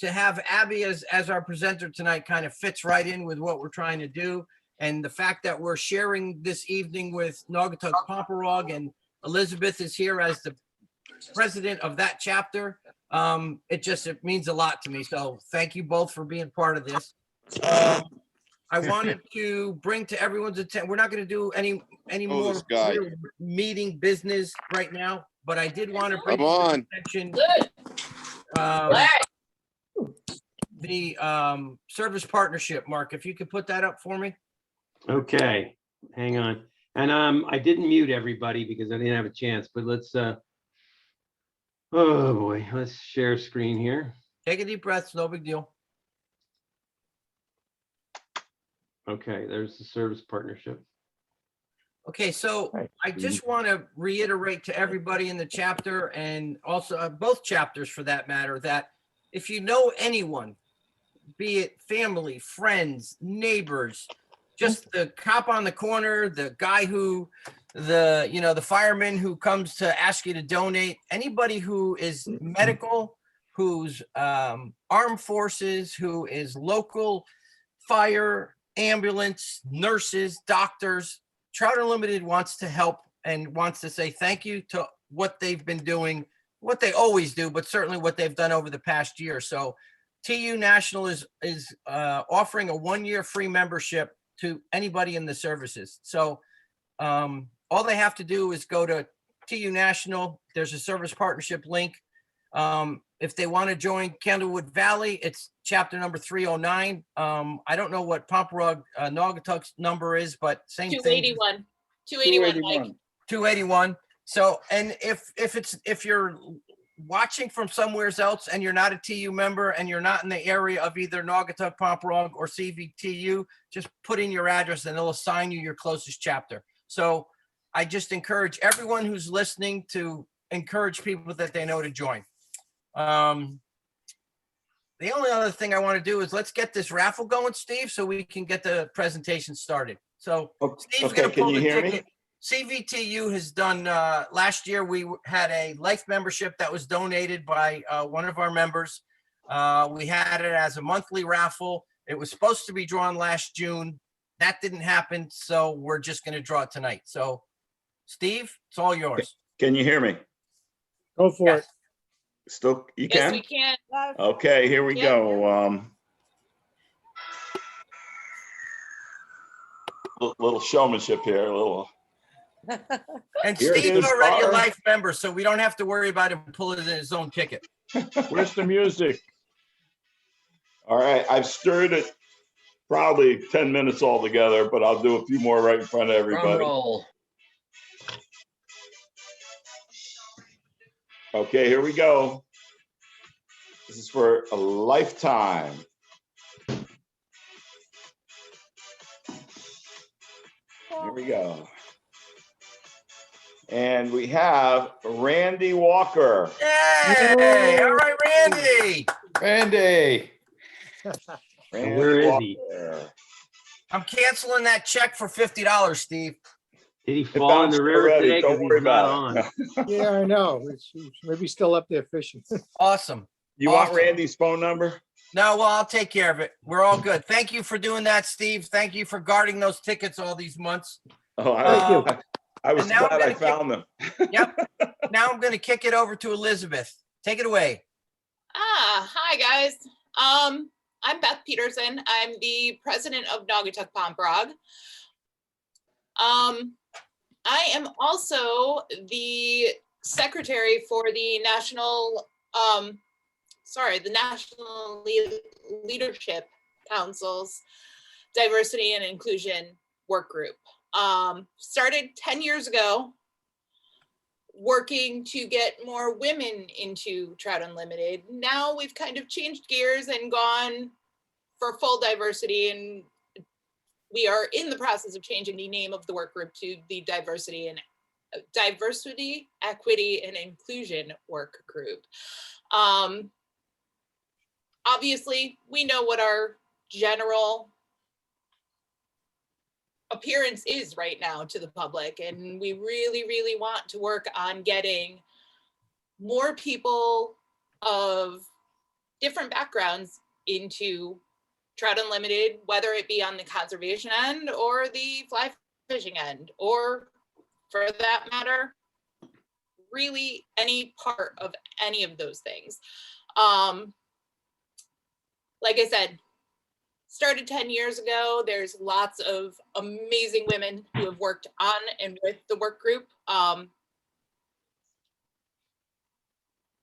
to have Abbie as our presenter tonight kind of fits right in with what we're trying to do. And the fact that we're sharing this evening with Naugatuck Pomperaug, and Elizabeth is here as the president of that chapter. It means a lot to me. So thank you both for being part of this. I wanted to bring to everyone's attention, we're not going to do any more real meeting business right now, but I did want to bring to your attention the service partnership. Mark, if you could put that up for me. Okay, hang on. And I didn't mute everybody because I didn't have a chance, but let's oh boy, let's share screen here. Take a deep breath, no big deal. Okay, there's the service partnership. Okay, so I just want to reiterate to everybody in the chapter, and also both chapters for that matter, that if you know anyone, be it family, friends, neighbors, just the cop on the corner, the guy who, the fireman who comes to ask you to donate, anybody who is medical, who's armed forces, who is local fire, ambulance, nurses, doctors, Trout Unlimited wants to help and wants to say thank you to what they've been doing, what they always do, but certainly what they've done over the past year. So TU National is offering a 1-year free membership to anybody in the services. So all they have to do is go to TU National. There's a service partnership link. If they want to join Candlewood Valley, it's chapter number 309. I don't know what Pomperaug Naugatuck's number is, but same 281. thing. 281. Mike. 281. So, and if you're watching from somewhere else and you're not a TU member and you're not in the area of either Naugatuck, Pomperaug, or CVTU, just put in your address and they'll assign you your closest chapter. So I just encourage everyone who's listening to encourage people that they know to join. The only other thing I want to do is let's get this raffle going, Steve, so we can get the presentation started. So Steve's going to pull the ticket. CVTU has done, last year we had a life membership that was donated by one of our members. We had it as a monthly raffle. It was supposed to be drawn last June. That didn't happen, so we're just going to draw it tonight. So Steve, it's all yours. Can you hear me? Go for it. Still, you Yes, can? we can. Okay, here we go. Little showmanship here, a little. And Here it Steve's is, already a Star. life member, so we don't have to worry about him pulling in his own ticket. Where's the music? All right, I've stirred it probably 10 minutes altogether, but I'll do a few more right in front of everybody. Okay, here we go. This is for a lifetime. Here we go. And we have Randy Walker. Yay! All right, Randy. Randy. Randy Where is Walker. he? I'm canceling that check for $50, Steve. Did he It fall in bounced the river already, today? 'Cause don't worry he's not about on. it. Yeah, I know. It's maybe still up there fishing. Awesome. You want Awesome. Randy's phone number? No, well, I'll take care of it. We're all good. Thank you for doing that, Steve. Thank you for guarding those tickets all these months. Oh, Thank you. I was And now I'm glad I gonna found them. Yep. Now I'm going to kick it over to Elizabeth. Take it away. Hi guys. I'm Beth Peterson. I'm the president of Naugatuck Pomperaug. I am also the secretary for the National Leadership Council's Diversity and Inclusion Workgroup. Started 10 years ago, working to get more women into Trout Unlimited. Now we've kind of changed gears and gone for full diversity, and we are in the process of changing the name of the work group to the Diversity, Equity, and Inclusion Work Group. Obviously, we know what our general appearance is right now to the public, and we really, really want to work on getting more people of different backgrounds into Trout Unlimited, whether it be on the conservation end or the fly fishing end, or for that matter, really any part of any of those things. Like I said, started 10 years ago. There's lots of amazing women who have worked on and with the work group.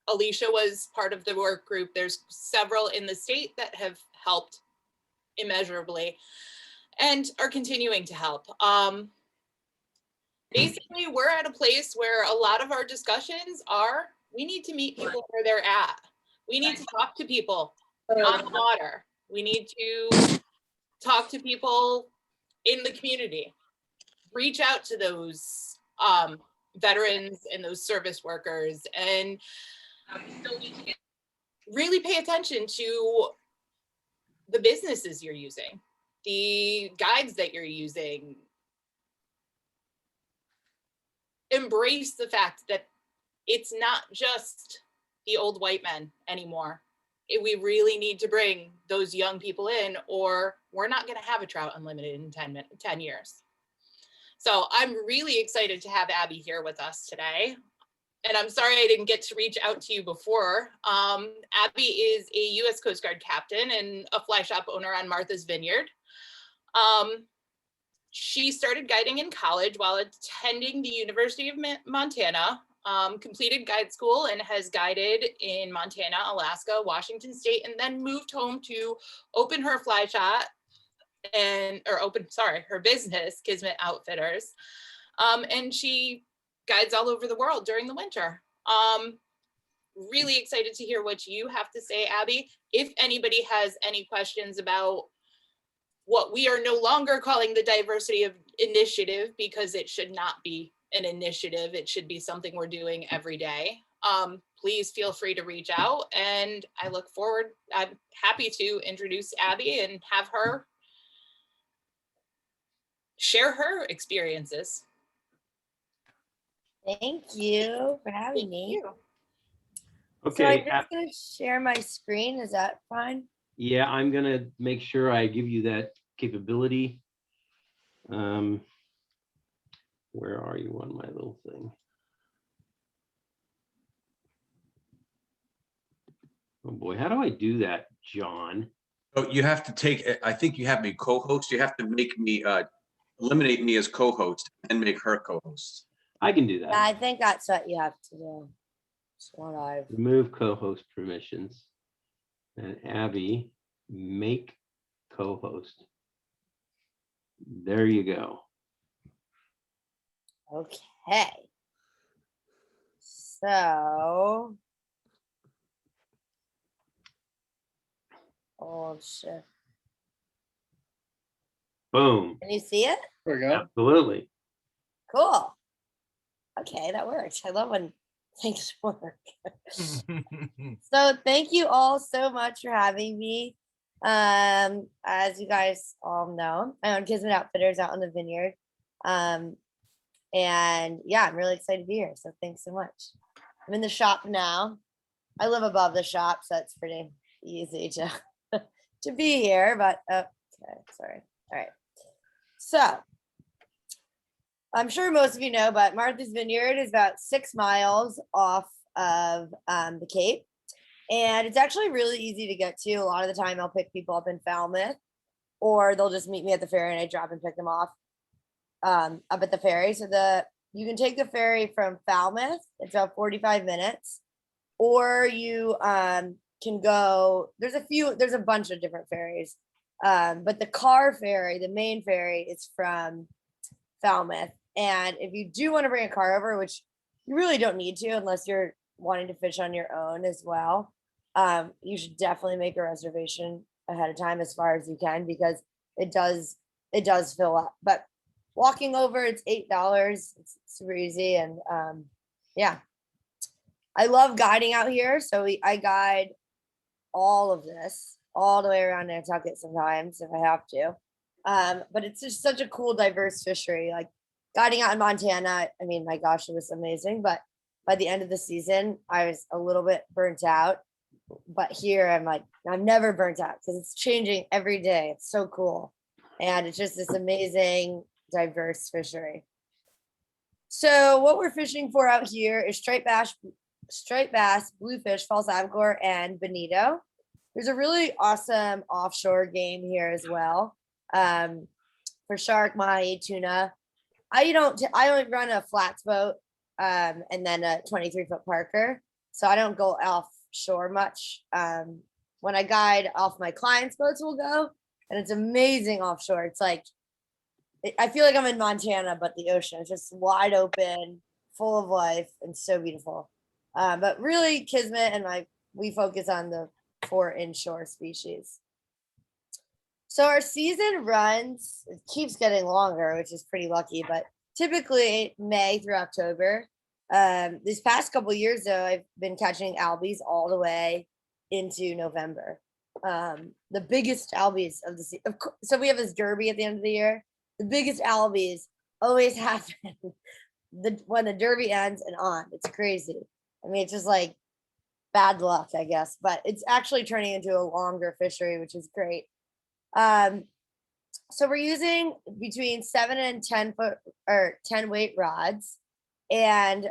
Alicia was part of the work group. There's several in the state that have helped immeasurably and are continuing to help. Basically, we're at a place where a lot of our discussions are, we need to meet people where they're at. We need to talk to people on the water. We need to talk to people in the community. Reach out to those veterans and those service workers, and really pay attention to the businesses you're using, the guides that you're using. Embrace the fact that it's not just the old white men anymore. We really need to bring those young people in, or we're not going to have a Trout Unlimited in 10 years. So I'm really excited to have Abbie here with us today. And I'm sorry I didn't get to reach out to you before. Abbie is a U.S. Coast Guard captain and a fly shop owner on Martha's Vineyard. She started guiding in college while attending the University of Montana, completed guide school and has guided in Montana, Alaska, Washington State, and then moved home to open her fly shop her business, Kismet Outfitters. And she guides all over the world during the winter. Really excited to hear what you have to say, Abbie. If anybody has any questions about what we are no longer calling the diversity of initiative, because it should not be an initiative, it should be something we're doing every day. Please feel free to reach out, and I look forward, I'm happy to introduce Abbie and have her share her experiences. Thank you for having me. So Okay, I'm just gonna share my screen. Is that fine? yeah, I'm gonna make sure I give you that capability. Where are you on my little thing? Oh boy, how do I do that, John? Oh, you have to take, I think you have me co-host. You have to make me, eliminate me as co-host and make her co-host. I can do Yeah, that. I think that's what you have to do. That's what I've. Remove co-host permissions. And Abbie, make co-host. There you go. Okay. So. Oh shit. Boom. Can you see it? There we go. Absolutely. Cool. Okay, that works. I love when things work. So thank you all so much for having me. As you guys all know, I own Kismet Outfitters out in the Vineyard. And yeah, I'm really excited to be here. So thanks so much. I'm in the shop now. I live above the shop, so it's pretty easy to to be here. But okay, sorry. All right. So I'm sure most of you know, but Martha's Vineyard is about 6 miles off of the Cape. And it's actually really easy to get to. A lot of the time I'll pick people up in Falmouth, or they'll just meet me at the ferry and I drop and pick them off up at the ferry. So you can take the ferry from Falmouth. It's about 45 minutes. Or you can go, there's a bunch of different ferries. But the car ferry, the main ferry, is from Falmouth. And if you do want to bring a car over, which you really don't need to unless you're wanting to fish on your own as well, you should definitely make a reservation ahead of time as far as you can, because it does fill up. But walking over, it's $8. It's super easy. And yeah, I love guiding out here. So I guide all of this all the way around Naugatuck sometimes if I have to. But it's just such a cool, diverse fishery. Like guiding out in Montana, I mean, my gosh, it was amazing. But by the end of the season, I was a little bit burnt out. but here I'm like, I'm never burnt out because it's changing every day. It's so cool. And it's just this amazing, diverse fishery. So what we're fishing for out here is striped bass, bluefish, false albacore, and bonito. There's a really awesome offshore game here as well, for shark, mahi, tuna. I only run a flats boat, and then a 23-foot Parker, so I don't go offshore much. When I guide off my clients' boats, we'll go, and it's amazing offshore. It's like, I feel like I'm in Montana, but the ocean is just wide open, full of life, and so beautiful. But really, Kismet and we focus on the 4 inshore species. So our season runs, it keeps getting longer, which is pretty lucky, but typically May through October. These past couple years, though, I've been catching Albies all the way into November. The biggest Albies of the season. So we have this derby at the end of the year. The biggest Albies always happen when the derby ends and on. It's crazy. I mean, it's just like bad luck, I guess, but it's actually turning into a longer fishery, which is great. So we're using between 7 and 10 foot or 10 weight rods, and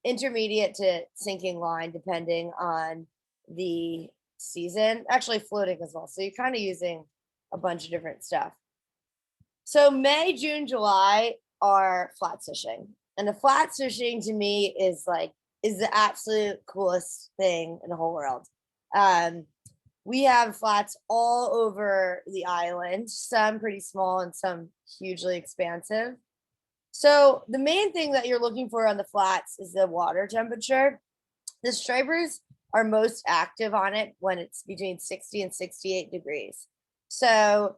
intermediate to sinking line, depending on the season, actually floating as well. So you're kind of using a bunch of different stuff. So May, June, July are flats fishing. And the flats fishing to me is the absolute coolest thing in the whole world. We have flats all over the island, some pretty small and some hugely expansive. So the main thing that you're looking for on the flats is the water temperature. The stripers are most active on it when it's between 60 and 68 degrees. So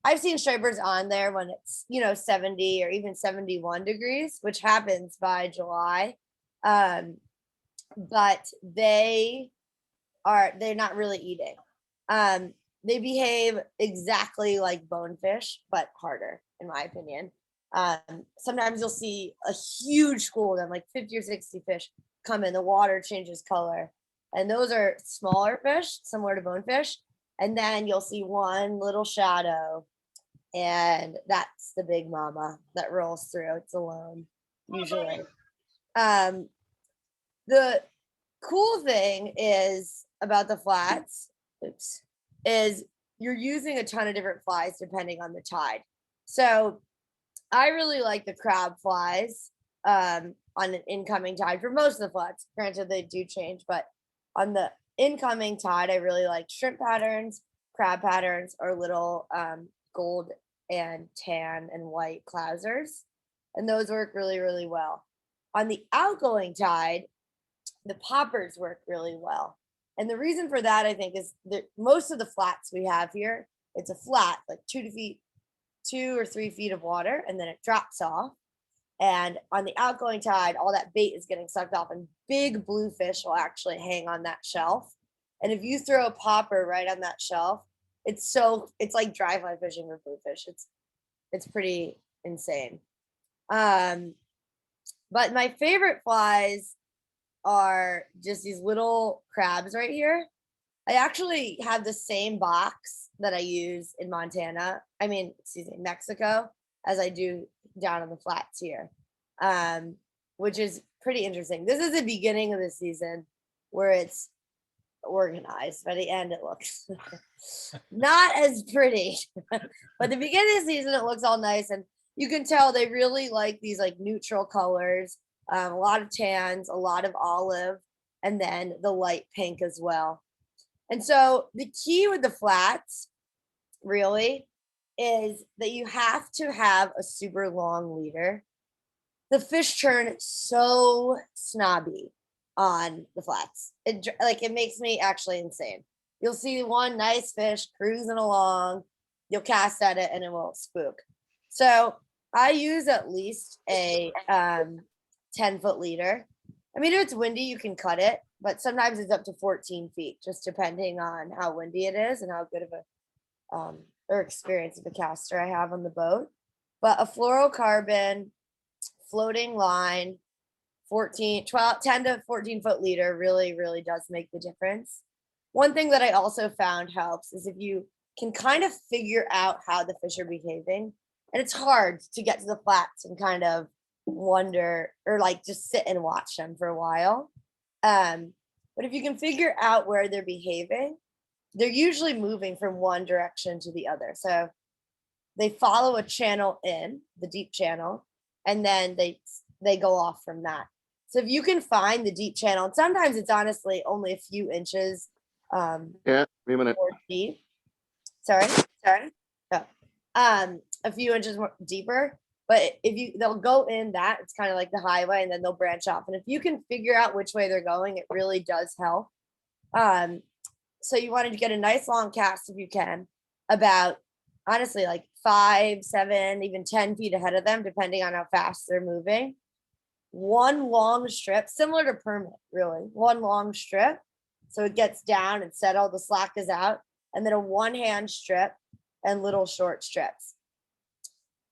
I've seen stripers on there when it's, 70 or even 71 degrees, which happens by July. But they're not really eating. They behave exactly like bonefish, but harder, in my opinion. Sometimes you'll see a huge school of them, like 50 or 60 fish come in, the water changes color. And those are smaller fish, similar to bonefish. And then you'll see one little shadow, and that's the big mama that rolls through. It's alone, usually. The cool thing is about the flats, is you're using a ton of different flies depending on the tide. So I really like the crab flies on an incoming tide for most of the flats. Granted, they do change, but on the incoming tide, I really like shrimp patterns, crab patterns, or little gold and tan and white clousers. And those work really, really well. On the outgoing tide, the poppers work really well. And the reason for that, I think, is that most of the flats we have here, it's a flat, like 2 or 3 feet of water, and then it drops off. And on the outgoing tide, all that bait is getting sucked off, and big bluefish will actually hang on that shelf. And if you throw a popper right on that shelf, it's like dry fly fishing for bluefish. It's pretty insane. But my favorite flies are just these little crabs right here. I actually have the same box that I use in Mexico, as I do down on the flats here, which is pretty interesting. This is the beginning of the season where it's organized. By the end, it looks not as pretty, but the beginning of the season, it looks all nice, and you can tell they really like these like neutral colors, a lot of tans, a lot of olive, and then the light pink as well. And so the key with the flats really is that you have to have a super long leader. The fish turn so snobby on the flats. It makes me actually insane. You'll see one nice fish cruising along, you'll cast at it and it will spook. So I use at least a 10-foot leader. I mean, if it's windy, you can cut it, but sometimes it's up to 14 feet, just depending on how windy it is and how good of a or experience of a caster I have on the boat. But a fluorocarbon floating line, 10 to 14 foot leader really, really does make the difference. one thing that I also found helps is if you can kind of figure out how the fish are behaving. And it's hard to get to the flats and kind of wonder or like just sit and watch them for a while. But if you can figure out where they're behaving, they're usually moving from one direction to the other. So they follow a channel in, the deep channel, and then they go off from that. So if you can find the deep channel, and sometimes it's honestly only a few inches Yeah, wait a minute. more deep. Sorry. Oh. A few inches more deeper. But they'll go in that, it's kind of like the highway, and then they'll branch off. And if you can figure out which way they're going, it really does help. So you wanted to get a nice long cast if you can, about honestly like 5, 7, even 10 feet ahead of them, depending on how fast they're moving. One long strip, similar to permit, really. One long strip. So it gets down and settled, the slack is out, and then a one-hand strip and little short strips.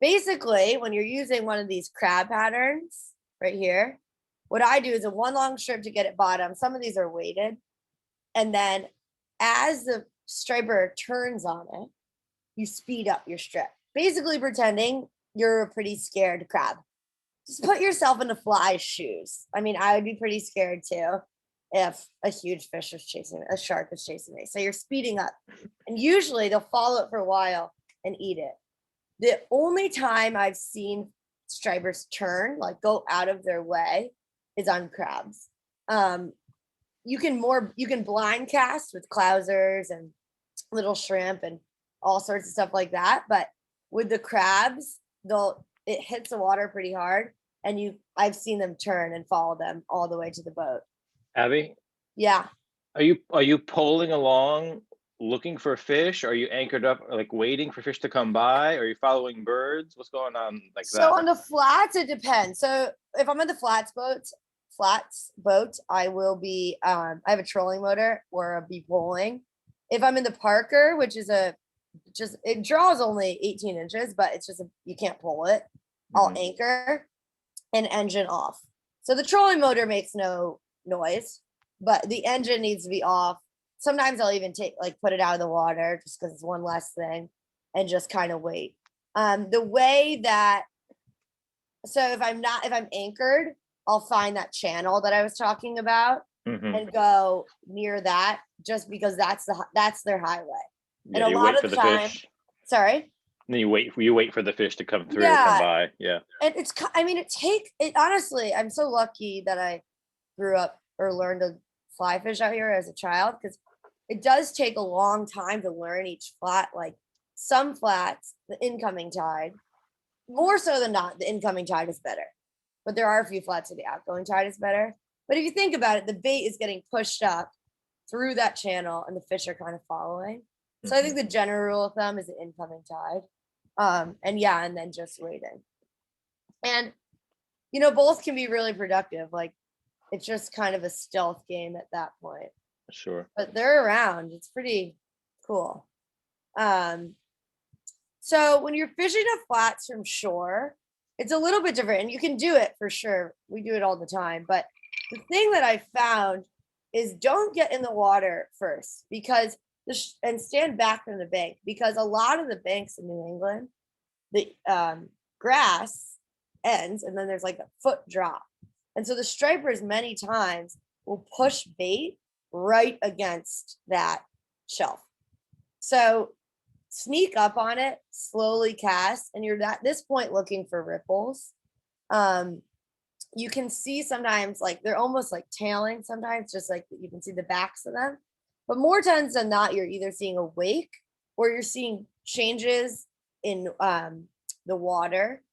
Basically, when you're using one of these crab patterns right here, what I do is a one long strip to get it bottom. Some of these are weighted. And then as the striper turns on it, you speed up your strip, basically pretending you're a pretty scared crab. Just put yourself in a fly's shoes. I mean, I would be pretty scared too if a huge fish was chasing me, a shark was chasing me. So you're speeding up. And usually they'll follow it for a while and eat it. The only time I've seen stripers turn, like go out of their way, is on crabs. You can blind cast with clousers and little shrimp and all sorts of stuff like that. But with the crabs, it hits the water pretty hard, and I've seen them turn and follow them all the way to the boat. Abbie, Yeah. are you polling along looking for fish? Are you anchored up, like waiting for fish to come by? Are you following birds? What's going on like So that? on the flats, it depends. So if I'm on the flats boat, I will be, I have a trolling motor or I'll be polling. If I'm in the Parker, which is it draws only 18 inches, but it's just, you can't pull it. I'll anchor and engine off. So the trolling motor makes no noise, but the engine needs to be off. Sometimes I'll even put it out of the water just because it's one less thing and just kind of wait. The way that, so if I'm anchored, I'll find that channel that I was talking about and go near that just because that's their highway. Yeah, and you a lot wait of for the the time, fish. sorry. And then you wait for the fish to come through, Yeah. come by. Yeah. And honestly, I'm so lucky that I grew up or learned to fly fish out here as a child, because it does take a long time to learn each flat. Like some flats, the incoming tide, more so than not, the incoming tide is better. But there are a few flats where the outgoing tide is better. But if you think about it, the bait is getting pushed up through that channel and the fish are kind of following. So I think the general rule of thumb is the incoming tide. And then just waiting. And, both can be really productive. Like it's just kind of a stealth game at that point. Sure. But they're around. It's pretty cool. So when you're fishing the flats from shore, it's a little bit different, and you can do it for sure. We do it all the time. But the thing that I found is don't get in the water first and stand back from the bank, because a lot of the banks in New England, the grass ends and then there's like a foot drop. And so the stripers many times will push bait right against that shelf. So sneak up on it, slowly cast, and you're at this point looking for ripples. You can see sometimes like they're almost like tailing sometimes, just like you can see the backs of them. But more times than not, you're either seeing a wake or you're seeing changes in the water,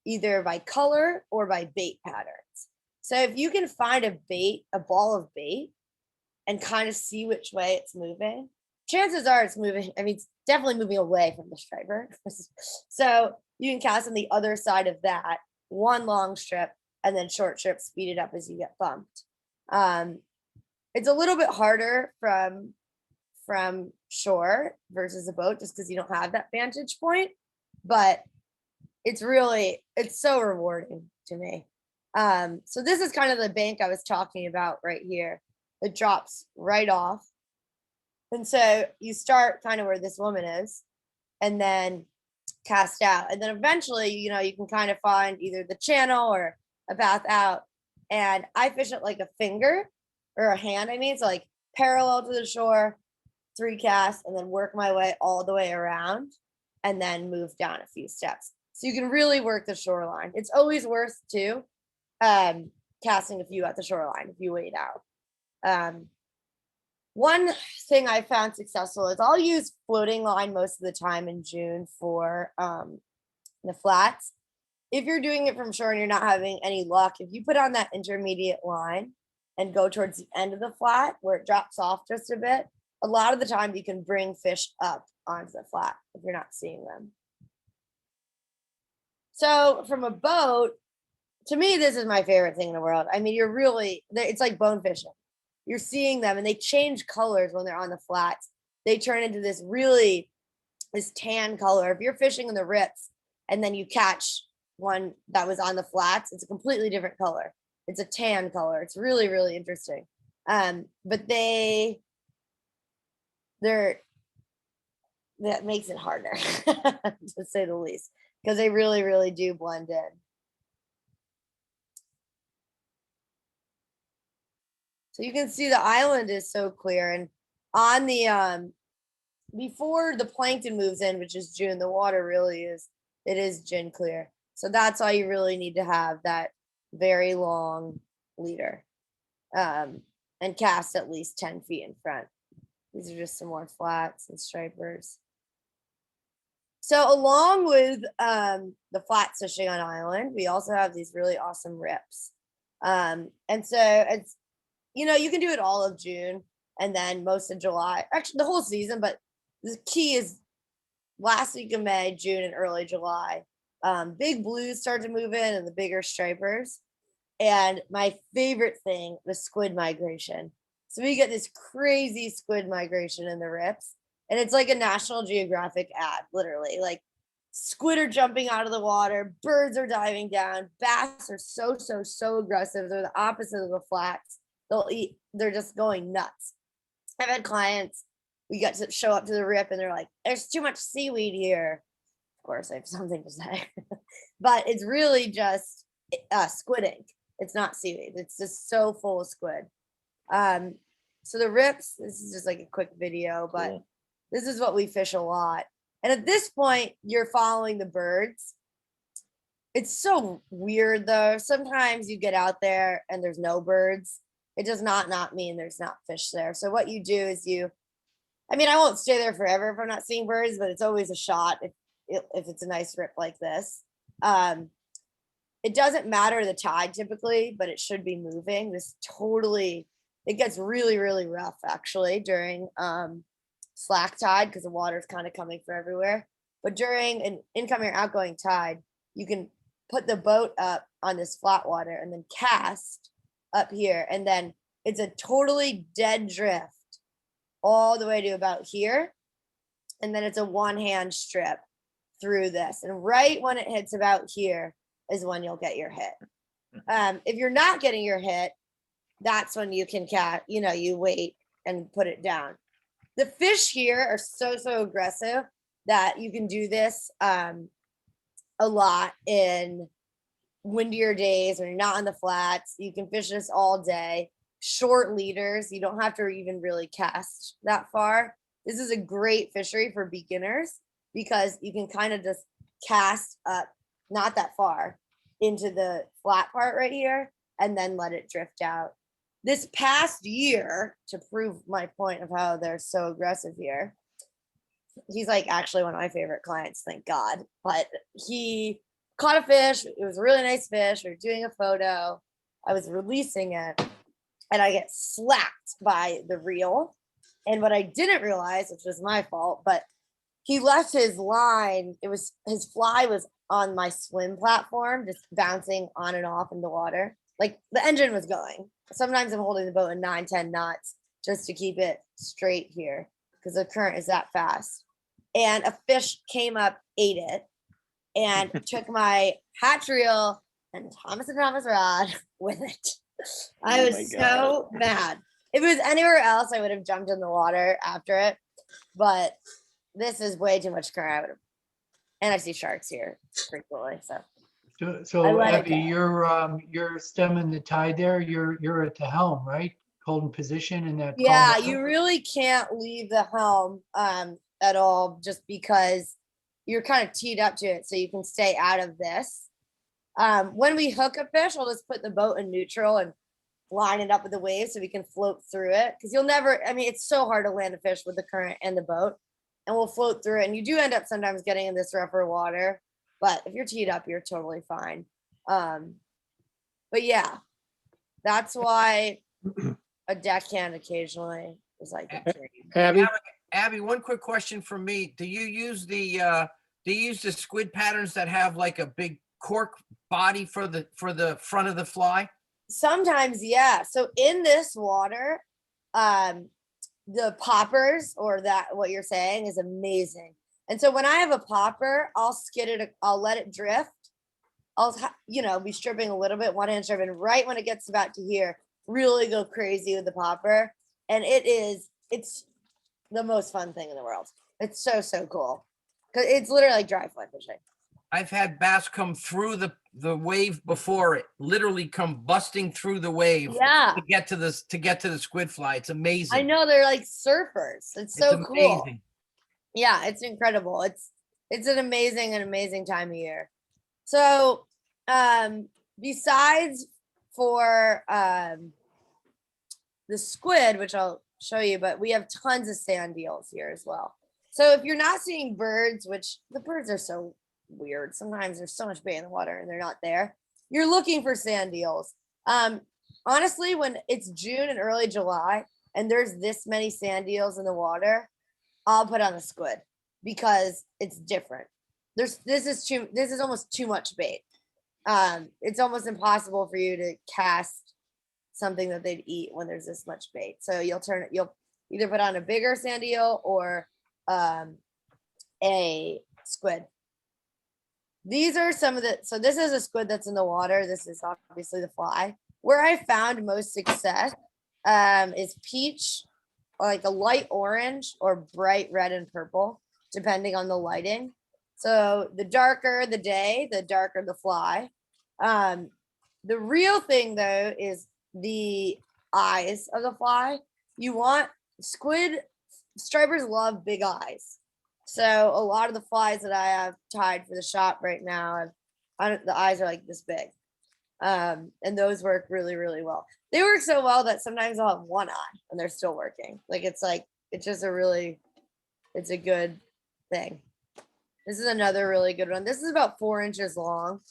either by color or by bait patterns. So if you can find a ball of bait and kind of see which way it's moving, chances are it's moving. I mean, it's definitely moving away from the striper. So you can cast on the other side of that, one long strip and then short strip, speed it up as you get bumped. It's a little bit harder from shore versus a boat just because you don't have that vantage point, but it's so rewarding to me. So this is kind of the bank I was talking about right here. It drops right off. And so you start kind of where this woman is and then cast out. And then eventually, you can kind of find either the channel or a path out. And I fish it like a finger or a hand, so like parallel to the shore, 3 casts, and then work my way all the way around and then move down a few steps. So you can really work the shoreline. It's always worth too, casting a few at the shoreline if you wait out. One thing I found successful is I'll use floating line most of the time in June for the flats. If you're doing it from shore and you're not having any luck, if you put on that intermediate line and go towards the end of the flat where it drops off just a bit, a lot of the time you can bring fish up onto the flat if you're not seeing them. So from a boat, to me, this is my favorite thing in the world. It's like bone fishing. You're seeing them and they change colors when they're on the flats. They turn into this tan color. If you're fishing in the rips and then you catch one that was on the flats, it's a completely different color. It's a tan color. It's really, really interesting. But that makes it harder to say the least, because they really, really do blend in. So you can see the island is so clear, and on the before the plankton moves in, which is June, the water really is gin clear. So that's why you really need to have that very long leader and cast at least 10 feet in front. These are just some more flats and stripers. So along with the flat fishing on island, we also have these really awesome rips. And so it's, you can do it all of June and then most of July, actually the whole season, but the key is last week of May, June, and early July. Big blues start to move in and the bigger stripers. And my favorite thing, the squid migration. So we get this crazy squid migration in the rips. And it's like a National Geographic ad, literally. Like squid are jumping out of the water, birds are diving down, bass are so aggressive. They're the opposite of the flats. They're just going nuts. I've had clients, we got to show up to the rip and they're like, there's too much seaweed here. Of course, I have something to say. But it's really just squid ink. It's not seaweed. It's just so full of squid. So the rips, this is just like a quick video, but cool. This is what we fish a lot. And at this point, you're following the birds. It's so weird though. Sometimes you get out there and there's no birds. It does not mean there's not fish there. So what you do is I won't stay there forever if I'm not seeing birds, but it's always a shot if it's a nice rip like this. It doesn't matter the tide typically, but it should be moving. It gets really, really rough actually during slack tide because the water is kind of coming from everywhere. But during an incoming or outgoing tide, you can put the boat up on this flat water and then cast up here. And then it's a totally dead drift all the way to about here. And then it's a one-hand strip through this. And right when it hits about here is when you'll get your hit. If you're not getting your hit, that's when you can you wait and put it down. The fish here are so aggressive that you can do this a lot in windier days when you're not on the flats. You can fish this all day. Short leaders, you don't have to even really cast that far. This is a great fishery for beginners because you can kind of just cast up, not that far, into the flat part right here and then let it drift out. This past year, to prove my point of how they're so aggressive here, he's like actually one of my favorite clients, thank God. But he caught a fish. It was a really nice fish. We were doing a photo. I was releasing it and I get slapped by the reel. And what I didn't realize, which was my fault, but he left his line. His fly was on my swim platform, just bouncing on and off in the water. Like the engine was going. Sometimes I'm holding the boat at 9-10 knots just to keep it straight here because the current is that fast. And a fish came up, ate it, and took my hatch reel and Thomas rod with it. I was so mad. If it was anywhere else, I would have jumped in the water after it. But this is way too much current. I would have, and I see sharks here frequently. So I So let it Abbie, go. you're stemming the tide there. You're at the helm, right? Holding position in that. calm Yeah, water? you really can't leave the helm at all, just because you're kind of teed up to it, so you can stay out of this. When we hook a fish, I'll just put the boat in neutral and line it up with the waves so we can float through it. Because you'll never, I mean, it's so hard to land a fish with the current and the boat, and we'll float through it. And you do end up sometimes getting in this rougher water, but if you're teed up, you're totally fine. But yeah, that's why a deckhand occasionally is like a dream. Abbie, Abbie, one quick question from me. Do you use the squid patterns that have like a big cork body for the front of the fly? Sometimes, yeah. So in this water, the poppers, or that what you're saying, is amazing. And so when I have a popper, I'll skid it, I'll let it drift. I'll, be stripping a little bit, one hand stripping, right when it gets about to here, really go crazy with the popper. And it's the most fun thing in the world. It's so cool. Cause it's literally like dry fly fishing. I've had bass come through the wave before it, literally come busting through the wave Yeah. to get to the squid fly. It's amazing. I know, they're like surfers. It's so It's cool. amazing. Yeah, it's incredible. It's an amazing time of year. So besides for the squid, which I'll show you, but we have tons of sand eels here as well. So if you're not seeing birds, which the birds are so weird, sometimes there's so much bait in the water and they're not there, you're looking for sand eels. Honestly, when it's June and early July and there's this many sand eels in the water, I'll put on a squid because it's different. This is almost too much bait. It's almost impossible for you to cast something that they'd eat when there's this much bait. So you'll either put on a bigger sand eel or a squid. These are some of so this is a squid that's in the water. This is obviously the fly. Where I found most success is peach, like a light orange, or bright red and purple, depending on the lighting. So the darker the day, the darker the fly. The real thing though is the eyes of the fly. You want stripers love big eyes. So a lot of the flies that I have tied for the shop right now, the eyes are like this big. And those work really, really well. They work so well that sometimes I'll have one eye and they're still working. It's just it's a good thing. This is another really good one. This is about 4 inches long.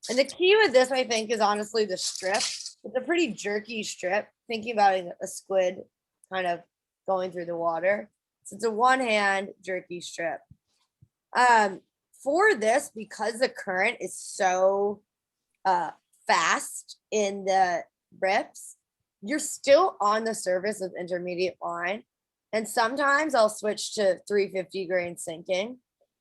And the key with this, I think, is honestly the strip. It's a pretty jerky strip, thinking about a squid kind of going through the water. So it's a one-hand jerky strip. For this, because the current is so fast in the rips, you're still on the surface with intermediate line. And sometimes I'll switch to 350 grain sinking,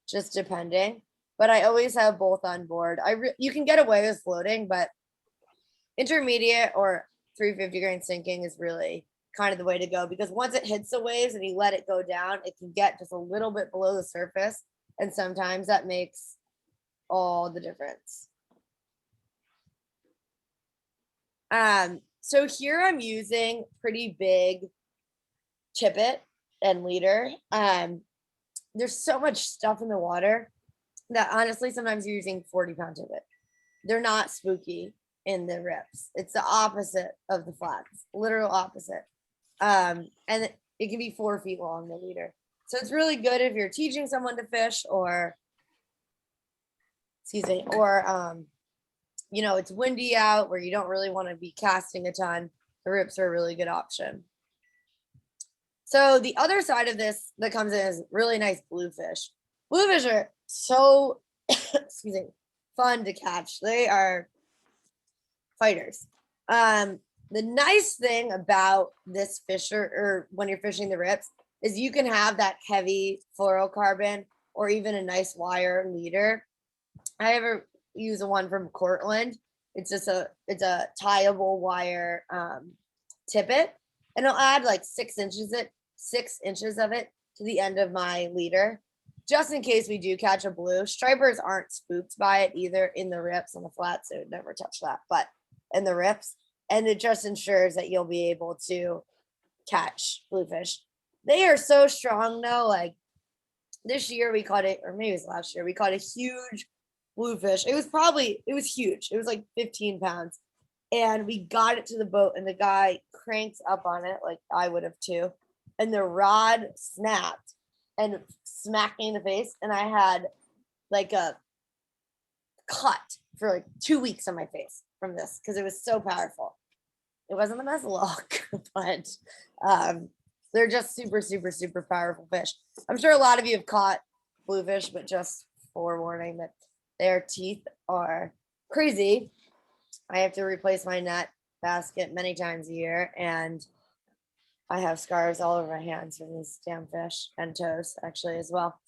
just depending. But I always have both on board. You can get away with floating, but intermediate or 350 grain sinking is really kind of the way to go, because once it hits the waves and you let it go down, it can get just a little bit below the surface. And sometimes that makes all the difference. So here I'm using pretty big tippet and leader. There's so much stuff in the water that honestly, sometimes you're using 40-pound tippet. They're not spooky in the rips. It's the opposite of the flats, literal opposite. And it can be 4 feet long, the leader. So it's really good if you're teaching someone to fish, or, it's windy out where you don't really want to be casting a ton. The rips are a really good option. So the other side of this that comes in is really nice bluefish. Bluefish are so, fun to catch. They are fighters. The nice thing about this fisher, or when you're fishing the rips, is you can have that heavy fluorocarbon or even a nice wire leader. I ever use one from Cortland. It's a tieable wire tippet, and I'll add like 6 inches of it to the end of my leader, just in case we do catch a blue. Stripers aren't spooked by it either in the rips on the flats, so never touch that, but in the rips. And it just ensures that you'll be able to catch bluefish. They are so strong though. Like this year we caught it, or maybe it was last year, we caught a huge bluefish. It was huge. It was like 15 pounds. And we got it to the boat and the guy cranks up on it like I would have too. And the rod snapped and smacked me in the face. And I had like a cut for like 2 weeks on my face from this because it was so powerful. It wasn't the best luck, but they're just super, super, super powerful fish. I'm sure a lot of you have caught bluefish, but just forewarning that their teeth are crazy. I have to replace my net basket many times a year, and I have scars all over my hands from these damn fish, and toes actually as well.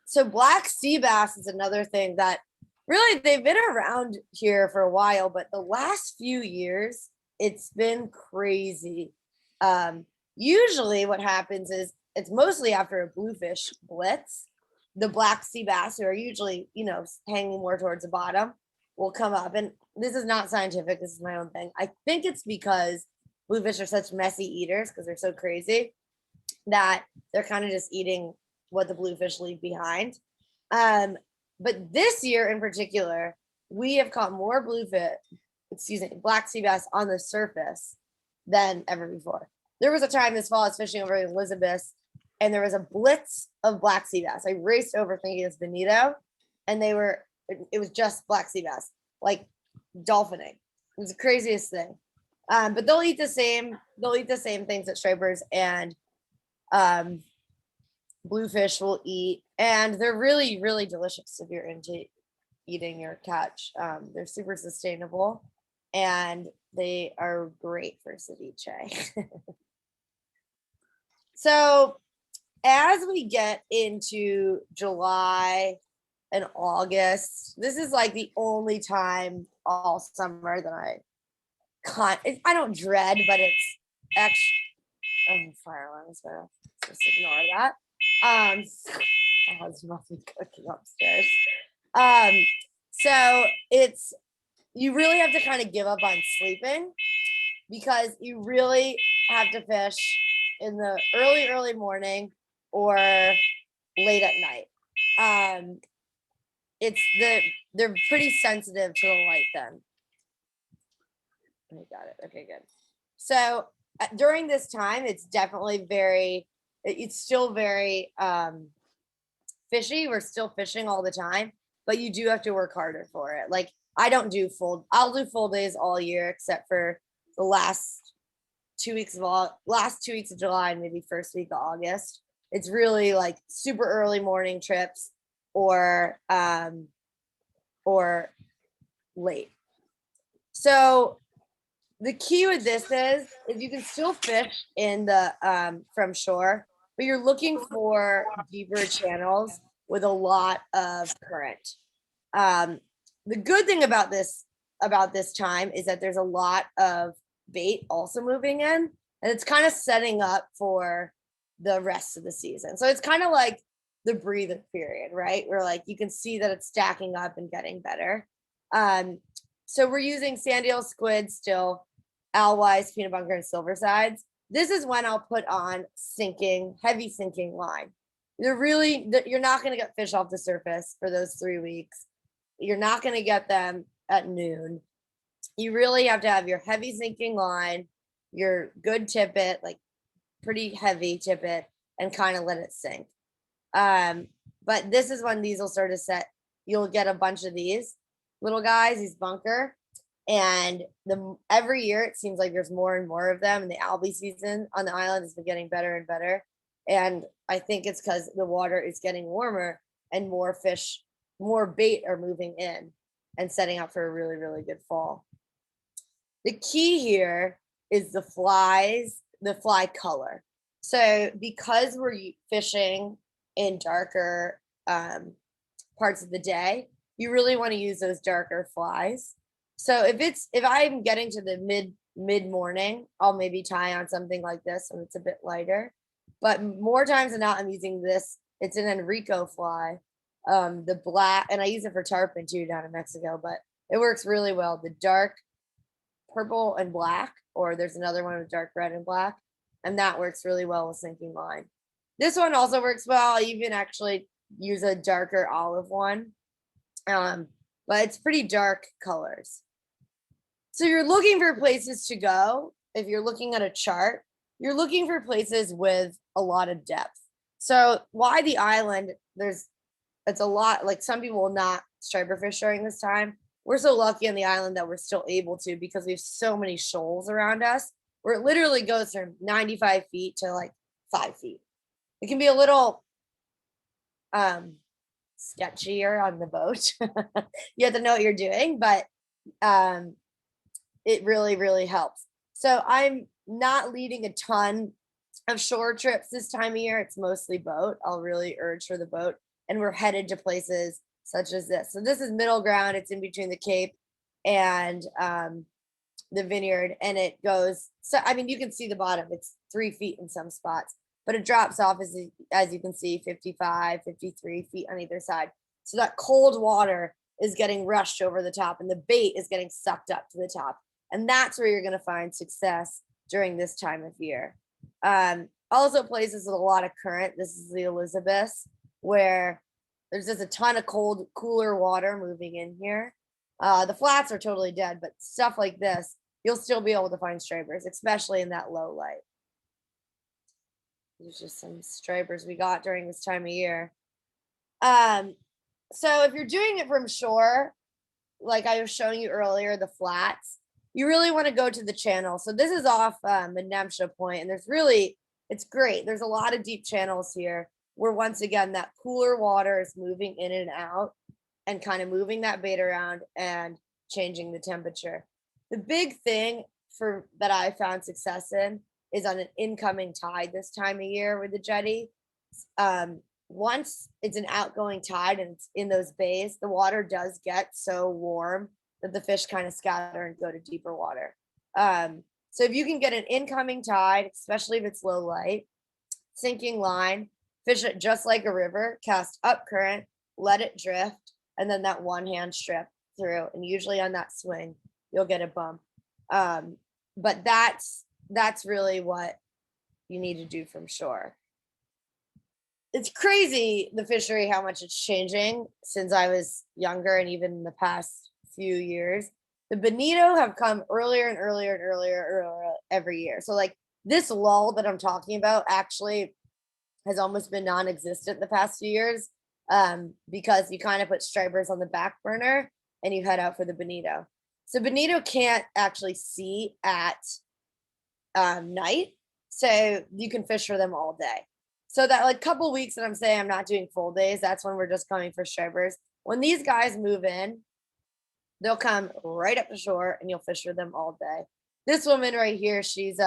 So black sea bass is another thing that really they've been around here for a while, but the last few years it's been crazy. Usually what happens is it's mostly after a bluefish blitz. The black sea bass, who are usually, hanging more towards the bottom, will come up. And this is not scientific, this is my own thing. I think it's because bluefish are such messy eaters because they're so crazy that they're kind of just eating what the bluefish leave behind. But this year in particular, we have caught more black sea bass on the surface than ever before. There was a time this fall I was fishing over in Elizabeth, and there was a blitz of black sea bass. I raced over thinking it's Bonito, and it was just black sea bass, like dolphining. It was the craziest thing. But they'll eat the same things that stripers and bluefish will eat, and they're really, really delicious if you're into eating your catch. They're super sustainable, and they are great for ceviche. So as we get into July and August, this is like the only time all summer that I don't dread, but it's actually fire alarm, so just ignore that. My husband must be cooking upstairs. So you really have to kind of give up on sleeping because you really have to fish in the early morning or late at night. They're pretty sensitive to the light then. I got it. Okay, good. So during this time, it's still very fishy. We're still fishing all the time, but you do have to work harder for it. Like I'll do full days all year except for the last 2 weeks of July and maybe first week of August. It's really like super early morning trips or late. So the key with this is you can still fish in the from shore, but you're looking for deeper channels with a lot of current. The good thing about this time is that there's a lot of bait also moving in, and it's kind of setting up for the rest of the season. So it's kind of like the breather period, right? Where like you can see that it's stacking up and getting better. So we're using sand eel, squid still, alewives, peanut bunker, and silver sides. This is when I'll put on heavy sinking line. You're not going to get fish off the surface for those 3 weeks. You're not going to get them at noon. You really have to have your heavy sinking line, your good tippet, like pretty heavy tippet, and kind of let it sink. But this is when these will start to set. You'll get a bunch of these little guys, these bunker. And every year it seems like there's more and more of them. And the Albie season on the island has been getting better and better. And I think it's because the water is getting warmer and more fish, more bait are moving in and setting up for a really, really good fall. The key here is the fly color. So because we're fishing in darker parts of the day, you really want to use those darker flies. So if I'm getting to the mid-morning, I'll maybe tie on something like this and it's a bit lighter. But more times than not, I'm using this. It's an Enrico fly, the black, and I use it for tarpon too down in Mexico, but it works really well. The dark purple and black, or there's another one with dark red and black, and that works really well with sinking line. This one also works well. I even actually use a darker olive one, but it's pretty dark colors. So you're looking for places to go. If you're looking at a chart, you're looking for places with a lot of depth. So why the island? It's a lot, like some people will not striper fish during this time. We're so lucky on the island that we're still able to because we have so many shoals around us where it literally goes from 95 feet to like 5 feet. It can be a little sketchier on the boat. You have to know what you're doing, but it really, really helps. So I'm not leading a ton of shore trips this time of year. It's mostly boat. I'll really urge for the boat. And we're headed to places such as this. So this is middle ground. It's in between the Cape and the Vineyard. And it goes, so I mean, you can see the bottom. It's 3 feet in some spots, but it drops off as you can see, 55, 53 feet on either side. So that cold water is getting rushed over the top and the bait is getting sucked up to the top. And that's where you're going to find success during this time of year. Also places with a lot of current. This is the Elizabeth, where there's just a ton of cold, cooler water moving in here. The flats are totally dead, but stuff like this, you'll still be able to find stripers, especially in that low light. There's just some stripers we got during this time of year. So if you're doing it from shore, like I was showing you earlier, the flats, you really want to go to the channel. So this is off Menemsha Point, and it's great. There's a lot of deep channels here where once again, that cooler water is moving in and out and kind of moving that bait around and changing the temperature. The big thing that I found success in is on an incoming tide this time of year with the jetty. Once it's an outgoing tide and it's in those bays, the water does get so warm that the fish kind of scatter and go to deeper water. So if you can get an incoming tide, especially if it's low light, sinking line, fish it just like a river, cast up current, let it drift, and then that one hand strip through. And usually on that swing, you'll get a bump. But that's really what you need to do from shore. It's crazy, the fishery, how much it's changing since I was younger and even in the past few years. The Bonito have come earlier and earlier and earlier every year. So like this lull that I'm talking about actually has almost been non-existent the past few years, because you kind of put stripers on the back burner and you head out for the Bonito. So Bonito can't actually see at night, so you can fish for them all day. So that like couple weeks that I'm saying I'm not doing full days, that's when we're just going for stripers. When these guys move in, they'll come right up the shore and you'll fish for them all day. This woman right here, she's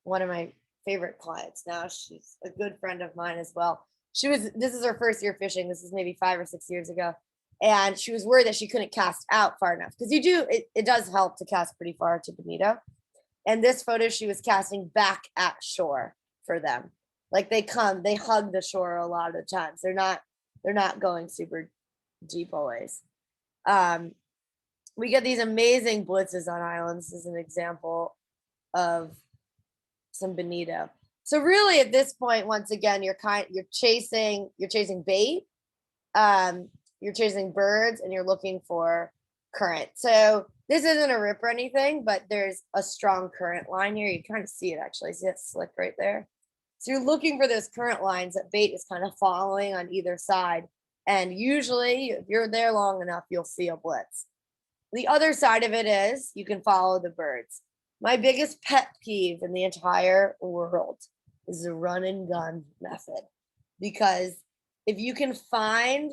one of my favorite clients now. She's a good friend of mine as well. This is her first year fishing. This is maybe 5 or 6 years ago. And she was worried that she couldn't cast out far enough, because it does help to cast pretty far to Bonito. And this photo, she was casting back at shore for them. Like they hug the shore a lot of the times. They're not going super deep always. We get these amazing blitzes on islands. This is an example of some Bonito. So really at this point, once again, you're chasing bait, you're chasing birds, and you're looking for current. So this isn't a rip or anything, but there's a strong current line here. You kind of see it actually. See that slick right there? So you're looking for those current lines that bait is kind of following on either side. And usually if you're there long enough, you'll see a blitz. The other side of it is you can follow the birds. My biggest pet peeve in the entire world is the run and gun method, because if you can find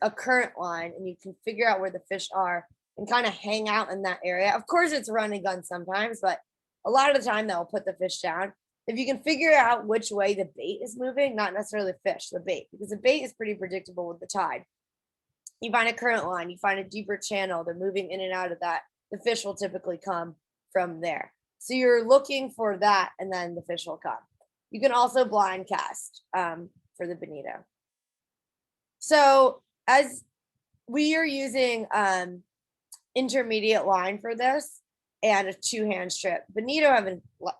a current line and you can figure out where the fish are and kind of hang out in that area, of course it's run and gun sometimes, but a lot of the time they'll put the fish down. If you can figure out which way the bait is moving, not necessarily the fish, the bait, because the bait is pretty predictable with the tide. You find a current line, you find a deeper channel, they're moving in and out of that, the fish will typically come from there. So you're looking for that, and then the fish will come. You can also blind cast for the bonito. So as we are using intermediate line for this and a 2-hand strip, bonito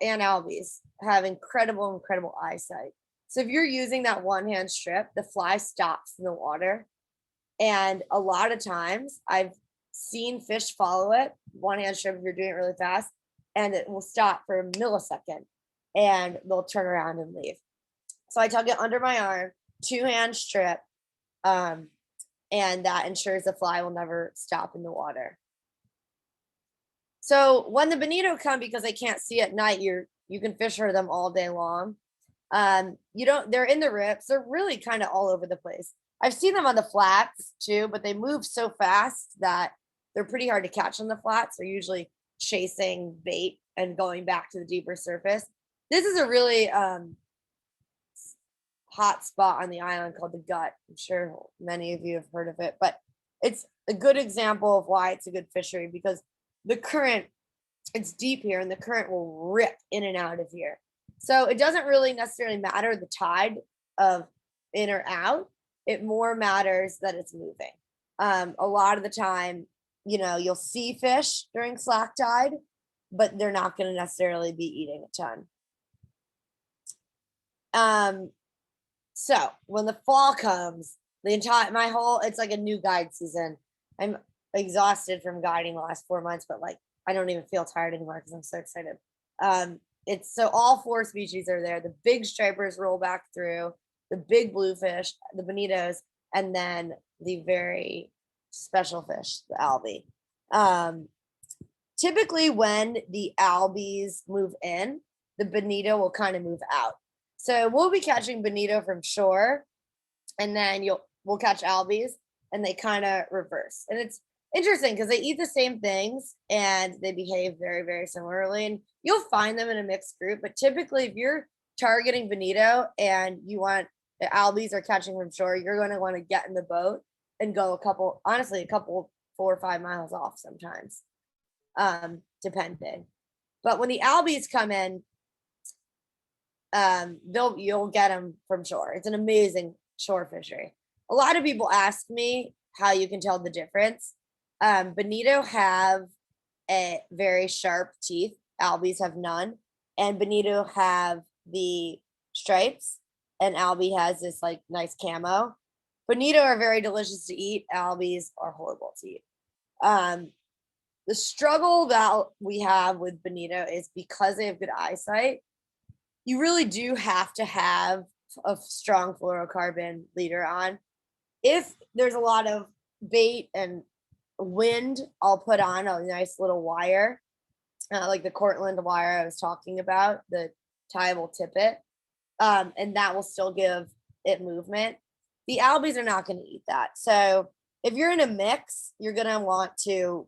and Albies have incredible eyesight. So if you're using that 1-hand strip, the fly stops in the water. And a lot of times I've seen fish follow it, 1-hand strip if you're doing it really fast, and it will stop for a millisecond and they'll turn around and leave. So I tuck it under my arm, 2-hand strip, and that ensures the fly will never stop in the water. So when the bonito come, because they can't see at night, you can fish for them all day long. They're in the rips. They're really kind of all over the place. I've seen them on the flats too, but they move so fast that they're pretty hard to catch on the flats. They're usually chasing bait and going back to the deeper surface. This is a really hot spot on the island called the Gut. I'm sure many of you have heard of it, but it's a good example of why it's a good fishery, because the current, it's deep here and the current will rip in and out of here. So it doesn't really necessarily matter the tide of in or out. It more matters that it's moving. A lot of the time, you'll see fish during slack tide, but they're not going to necessarily be eating a ton. So when the fall comes, it's like a new guide season. I'm exhausted from guiding the last 4 months, but I don't even feel tired anymore because I'm so excited. So all 4 species are there. The big stripers roll back through, the big bluefish, the bonitos, and then the very special fish, the albie. Typically when the albies move in, the bonito will kind of move out. So we'll be catching bonito from shore, and then we'll catch albies, and they kind of reverse. And it's interesting because they eat the same things and they behave very, very similarly. And you'll find them in a mixed group, but typically if you're targeting bonito and you want the albies are catching from shore, you're going to want to get in the boat and go a couple 4 or 5 miles off sometimes, depending. But when the albies come in, you'll get them from shore. It's an amazing shore fishery. A lot of people ask me how you can tell the difference. Bonito have a very sharp teeth. Albies have none. And bonito have the stripes, and albie has this nice camo. Bonito are very delicious to eat. Albies are horrible to eat. The struggle that we have with bonito is because they have good eyesight, you really do have to have a strong fluorocarbon leader on. If there's a lot of bait and wind, I'll put on a nice little wire, like the Cortland wire I was talking about, the tieable tippet, and that will still give it movement. The albies are not going to eat that. So if you're in a mix, you're going to want to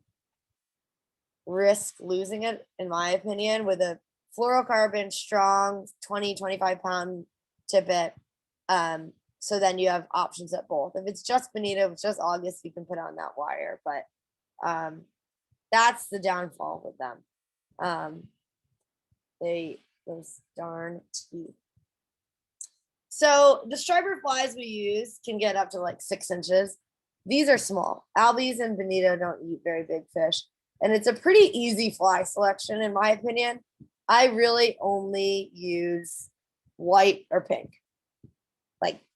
risk losing it, in my opinion, with a fluorocarbon strong 20-25 pound tippet. So then you have options at both. If it's just bonito, if it's just August, you can put on that wire, but that's the downfall with them. Those darn teeth. So the striper flies we use can get up to 6 inches. These are small. Albies and bonito don't eat very big fish, and it's a pretty easy fly selection, in my opinion. I really only use white or pink.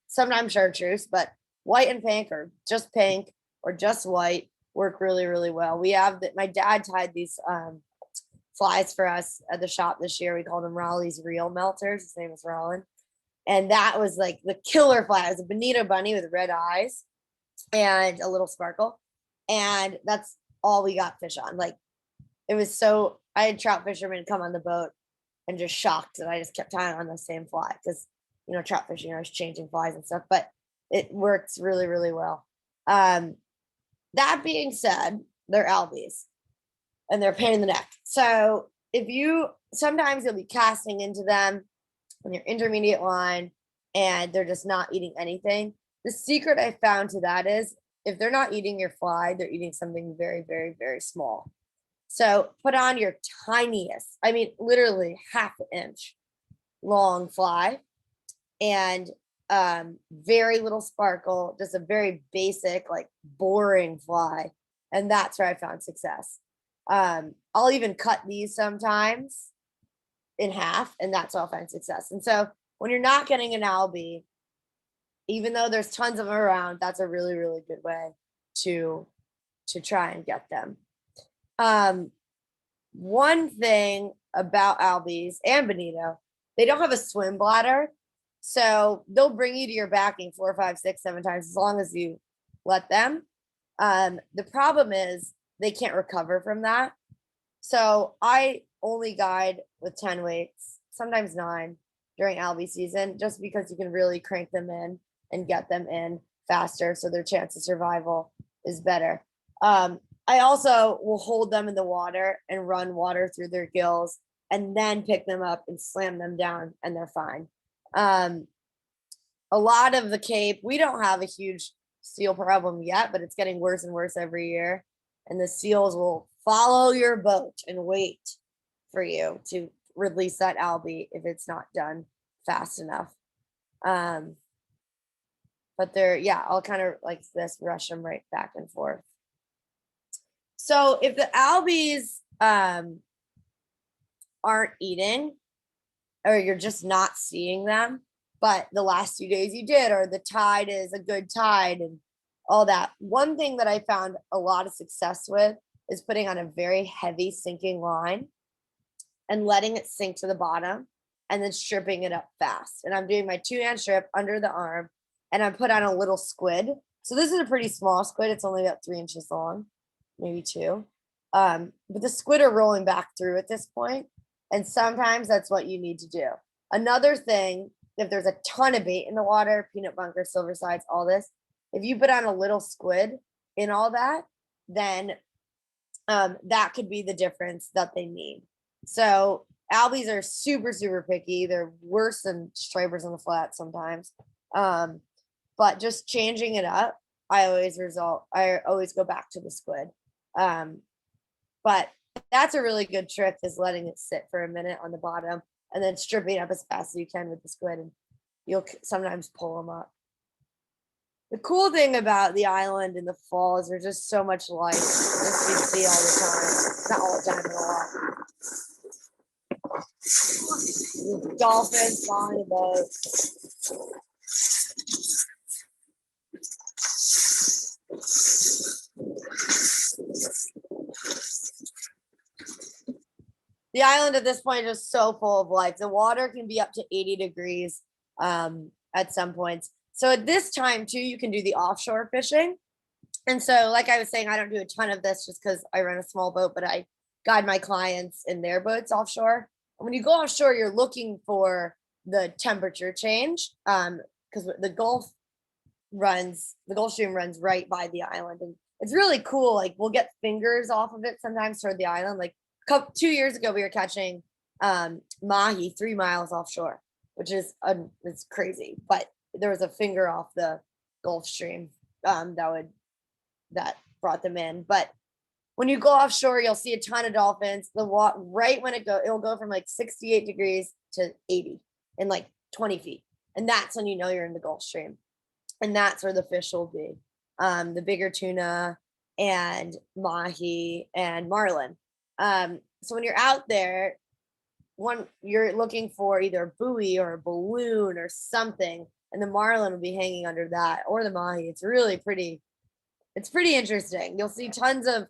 Sometimes chartreuse, but white and pink, or just pink or just white, work really, really well. We have my dad tied these flies for us at the shop this year. We called them Raleigh's Reel Melters. His name is Rollin. And that was the killer fly. It was a bonito bunny with red eyes and a little sparkle. And that's all we got fish on. It was so, I had trout fishermen come on the boat and just shocked that I just kept tying on the same fly, because trout fishing, I was changing flies and stuff, but it works really, really well. That being said, they're albies and they're a pain in the neck. So sometimes you'll be casting into them on your intermediate line and they're just not eating anything. The secret I found to that is if they're not eating your fly, they're eating something very, very, very small. So put on your tiniest, I mean, literally half an inch long fly, and very little sparkle, just a very basic, like boring fly. And that's where I found success. I'll even cut these sometimes in half, and that's how I find success. And so when you're not getting an Albie, even though there's tons of them around, that's a really, really good way to try and get them. One thing about Albies and Bonito, they don't have a swim bladder. So they'll bring you to your backing 4, 5, 6, 7 times as long as you let them. The problem is they can't recover from that. So I only guide with 10 weights, sometimes 9 during Albie season, just because you can really crank them in and get them in faster. So their chance of survival is better. I also will hold them in the water and run water through their gills and then pick them up and slam them down, and they're fine. A lot of the Cape, we don't have a huge seal problem yet, but it's getting worse and worse every year. And the seals will follow your boat and wait for you to release that Albie if it's not done fast enough. But they're, yeah, I'll kind of like this, rush them right back and forth. So if the Albies aren't eating, or you're just not seeing them, but the last 2 days you did, or the tide is a good tide and all that. One thing that I found a lot of success with is putting on a very heavy sinking line and letting it sink to the bottom and then stripping it up fast. And I'm doing my 2-hand strip under the arm, and I put on a little squid. So this is a pretty small squid. It's only about 3 inches long, maybe 2. But the squid are rolling back through at this point. And sometimes that's what you need to do. Another thing, if there's a ton of bait in the water, peanut bunker, silver sides, all this, if you put on a little squid in all that, then that could be the difference that they need. So Albies are super, super picky. They're worse than stripers on the flat sometimes. But just changing it up, I always go back to the squid. But that's a really good trick, is letting it sit for a minute on the bottom and then stripping up as fast as you can with the squid, and you'll sometimes pull them up. The cool thing about the island in the fall is there's just so much life. This we see all the time. Not all the time, but a lot. There's dolphins flying about. The island at this point is so full of life. The water can be up to 80 degrees at some points. So at this time too, you can do the offshore fishing. And so, like I was saying, I don't do a ton of this just because I run a small boat, but I guide my clients in their boats offshore. And when you go offshore, you're looking for the temperature change, because the Gulf Stream runs right by the island. And it's really cool. Like, we'll get fingers off of it sometimes toward the island. Like 2 years ago, we were catching mahi 3 miles offshore, which is it's crazy. But there was a finger off the Gulf Stream that brought them in. But when you go offshore, you'll see a ton of dolphins. Right when it'll go from like 68 degrees to 80 in like 20 feet. And that's when you know you're in the Gulf Stream. And that's where the fish will be. The bigger tuna and mahi and marlin. So when you're out there, you're looking for either a buoy or a balloon or something, and the marlin will be hanging under that, or the mahi. It's really pretty. It's pretty interesting. You'll see tons of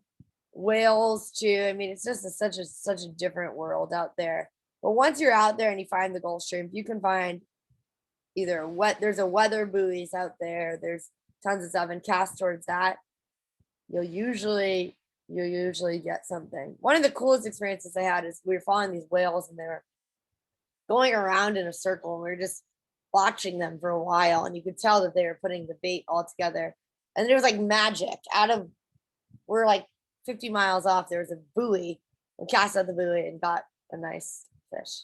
whales too. I mean, it's just such a different world out there. But once you're out there and you find the Gulf Stream, you can find there's a weather buoys out there. There's tons of stuff, and cast towards that. You'll usually get something. One of the coolest experiences I had is we were following these whales, and they were going around in a circle, and we were just watching them for a while, and you could tell that they were putting the bait all together. And it was like magic. We're like 50 miles off, there was a buoy. We cast out the buoy and got a nice fish.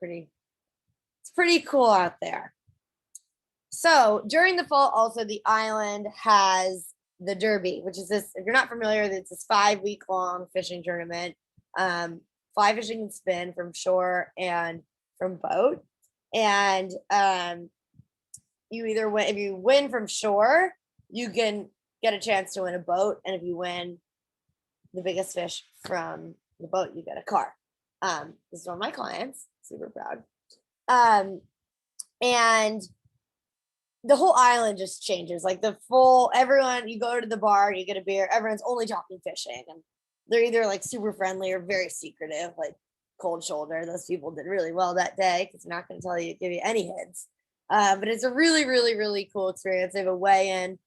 It's pretty cool out there. So during the fall, also, the island has the Derby, which is this, if you're not familiar, it's this 5-week long fishing tournament. Fly fishing and spin from shore and from boat. And you either win, if you win from shore, you can get a chance to win a boat. And if you win the biggest fish from the boat, you get a car. This is one of my clients, super proud. And the whole island just changes. Like everyone, you go to the bar, you get a beer, everyone's only talking fishing. And they're either like super friendly or very secretive, like cold shoulder. Those people did really well that day because they're not going to tell you, give you any hints. But it's a really, really, really cool experience. They have a weigh-in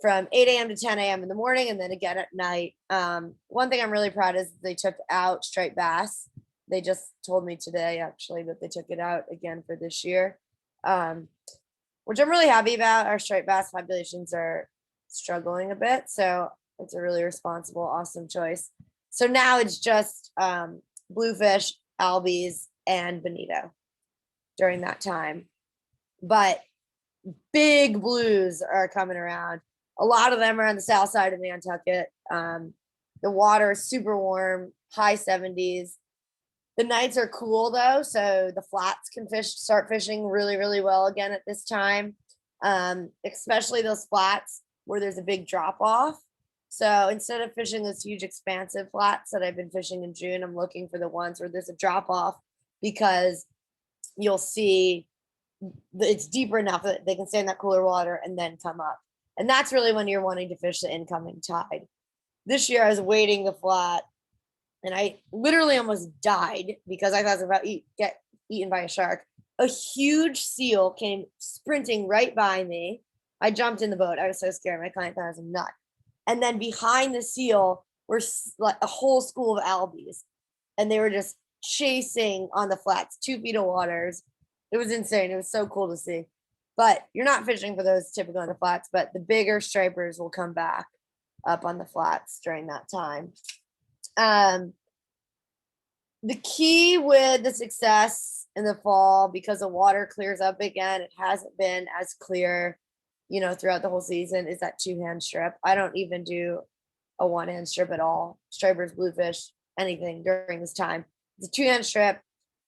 from 8 a.m. to 10 a.m. in the morning and then again at night. One thing I'm really proud is they took out striped bass. They just told me today, actually, that they took it out again for this year, which I'm really happy about. Our striped bass populations are struggling a bit. So it's a really responsible, awesome choice. So now it's just bluefish, Albies, and Bonito during that time. But big blues are coming around. A lot of them are on the south side of Nantucket. The water is super warm, high 70s. The nights are cool though, so the flats can start fishing really, really well again at this time, especially those flats where there's a big drop off. So instead of fishing those huge expansive flats that I've been fishing in June, I'm looking for the ones where there's a drop off because you'll see it's deeper enough that they can stay in that cooler water and then come up. And that's really when you're wanting to fish the incoming tide. This year I was wading the flat and I literally almost died because I thought I was about to get eaten by a shark. A huge seal came sprinting right by me. I jumped in the boat. I was so scared. My client thought I was a nut. And then behind the seal were like a whole school of Albies. And they were just chasing on the flats, 2 feet of waters. It was insane. It was so cool to see. But you're not fishing for those typical on the flats, but the bigger stripers will come back up on the flats during that time. The key with the success in the fall, because the water clears up again, it hasn't been as clear, throughout the whole season, is that 2-hand strip. I don't even do a 1-hand strip at all. Stripers, bluefish, anything during this time. It's a 2-hand strip.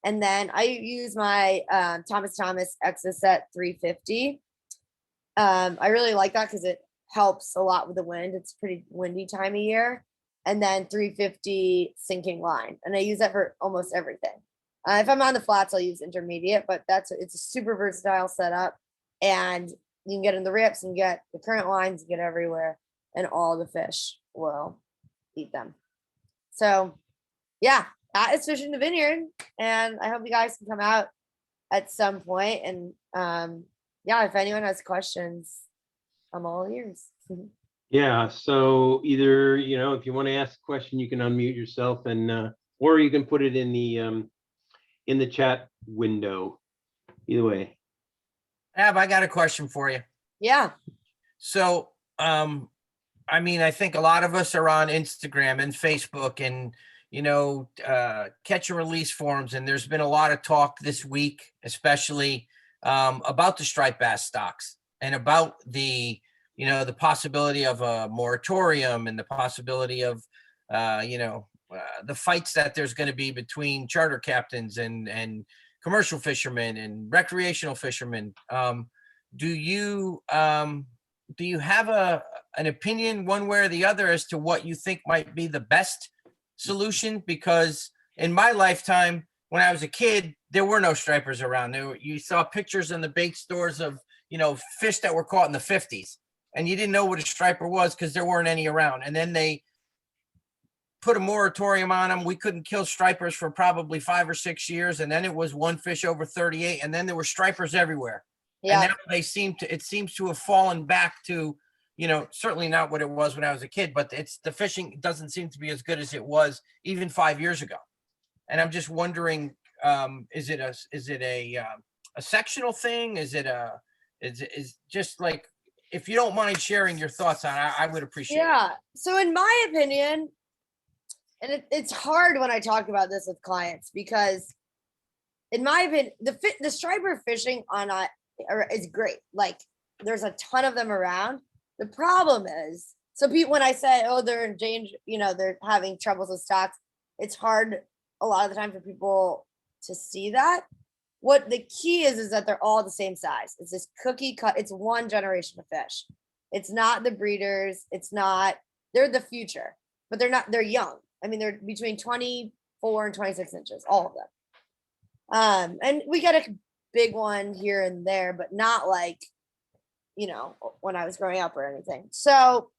And then I use my Thomas Exocet 350. I really like that because it helps a lot with the wind. It's a pretty windy time of year. And then 350 sinking line. And I use that for almost everything. If I'm on the flats, I'll use intermediate, but it's a super versatile setup. And you can get in the rips and get the current lines, you get everywhere, and all the fish will eat them. So yeah, that is fishing the Vineyard. And I hope you guys can come out at some point. And yeah, if anyone has questions, I'm all ears. Yeah, so either, if you want to ask a question, you can unmute yourself and or you can put it in the chat window. Either way. Ab, I got a question for you. Yeah. So, I think a lot of us are on Instagram and Facebook and, catch and release forums. And there's been a lot of talk this week, especially about the striped bass stocks and about the possibility of a moratorium and the possibility of, the fights that there's going to be between charter captains and commercial fishermen and recreational fishermen. Do you have an opinion one way or the other as to what you think might be the best solution? Because in my lifetime, when I was a kid, there were no stripers around. You saw pictures in the bait stores of, fish that were caught in the 50s. And you didn't know what a striper was because there weren't any around. And then they put a moratorium on them. We couldn't kill stripers for probably 5 or 6 years. And then it was one fish over 38. And then there were stripers everywhere. Yeah. And now it seems to have fallen back to, certainly not what it was when I was a kid, but the fishing doesn't seem to be as good as it was even 5 years ago. And I'm just wondering, is it a sectional thing? Is just like, if you don't mind sharing your thoughts on it, I would appreciate it. Yeah. So in my opinion, and it's hard when I talk about this with clients because in my opinion, the striper fishing is great. Like there's a ton of them around. The problem is So people, when I say, oh, they're in danger, they're having troubles with stocks, it's hard a lot of the time for people to see that. What the key is that they're all the same size. It's this cookie cut. It's one generation of fish. It's not the breeders. They're the future, but they're young. I mean, they're between 24 and 26 inches, all of them. And we get a big one here and there, but not like, when I was growing up or anything. So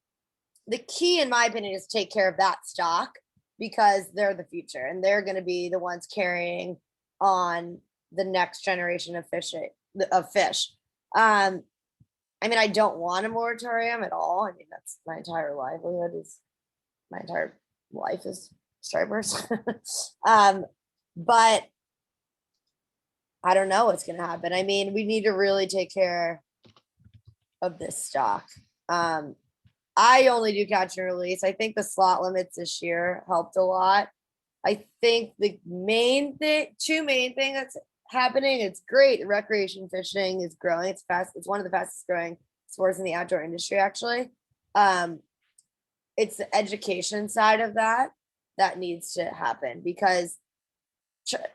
the key, in my opinion, is to take care of that stock because they're the future and they're going to be the ones carrying on the next generation of fish. I mean, I don't want a moratorium at all. I mean, that's my entire livelihood my entire life is stripers. But I don't know what's going to happen. I mean, we need to really take care of this stock. I only do catch and release. I think the slot limits this year helped a lot. I think the two main things that's happening, it's great. Recreation fishing is growing. It's one of the fastest growing sports in the outdoor industry, actually. It's the education side of that needs to happen because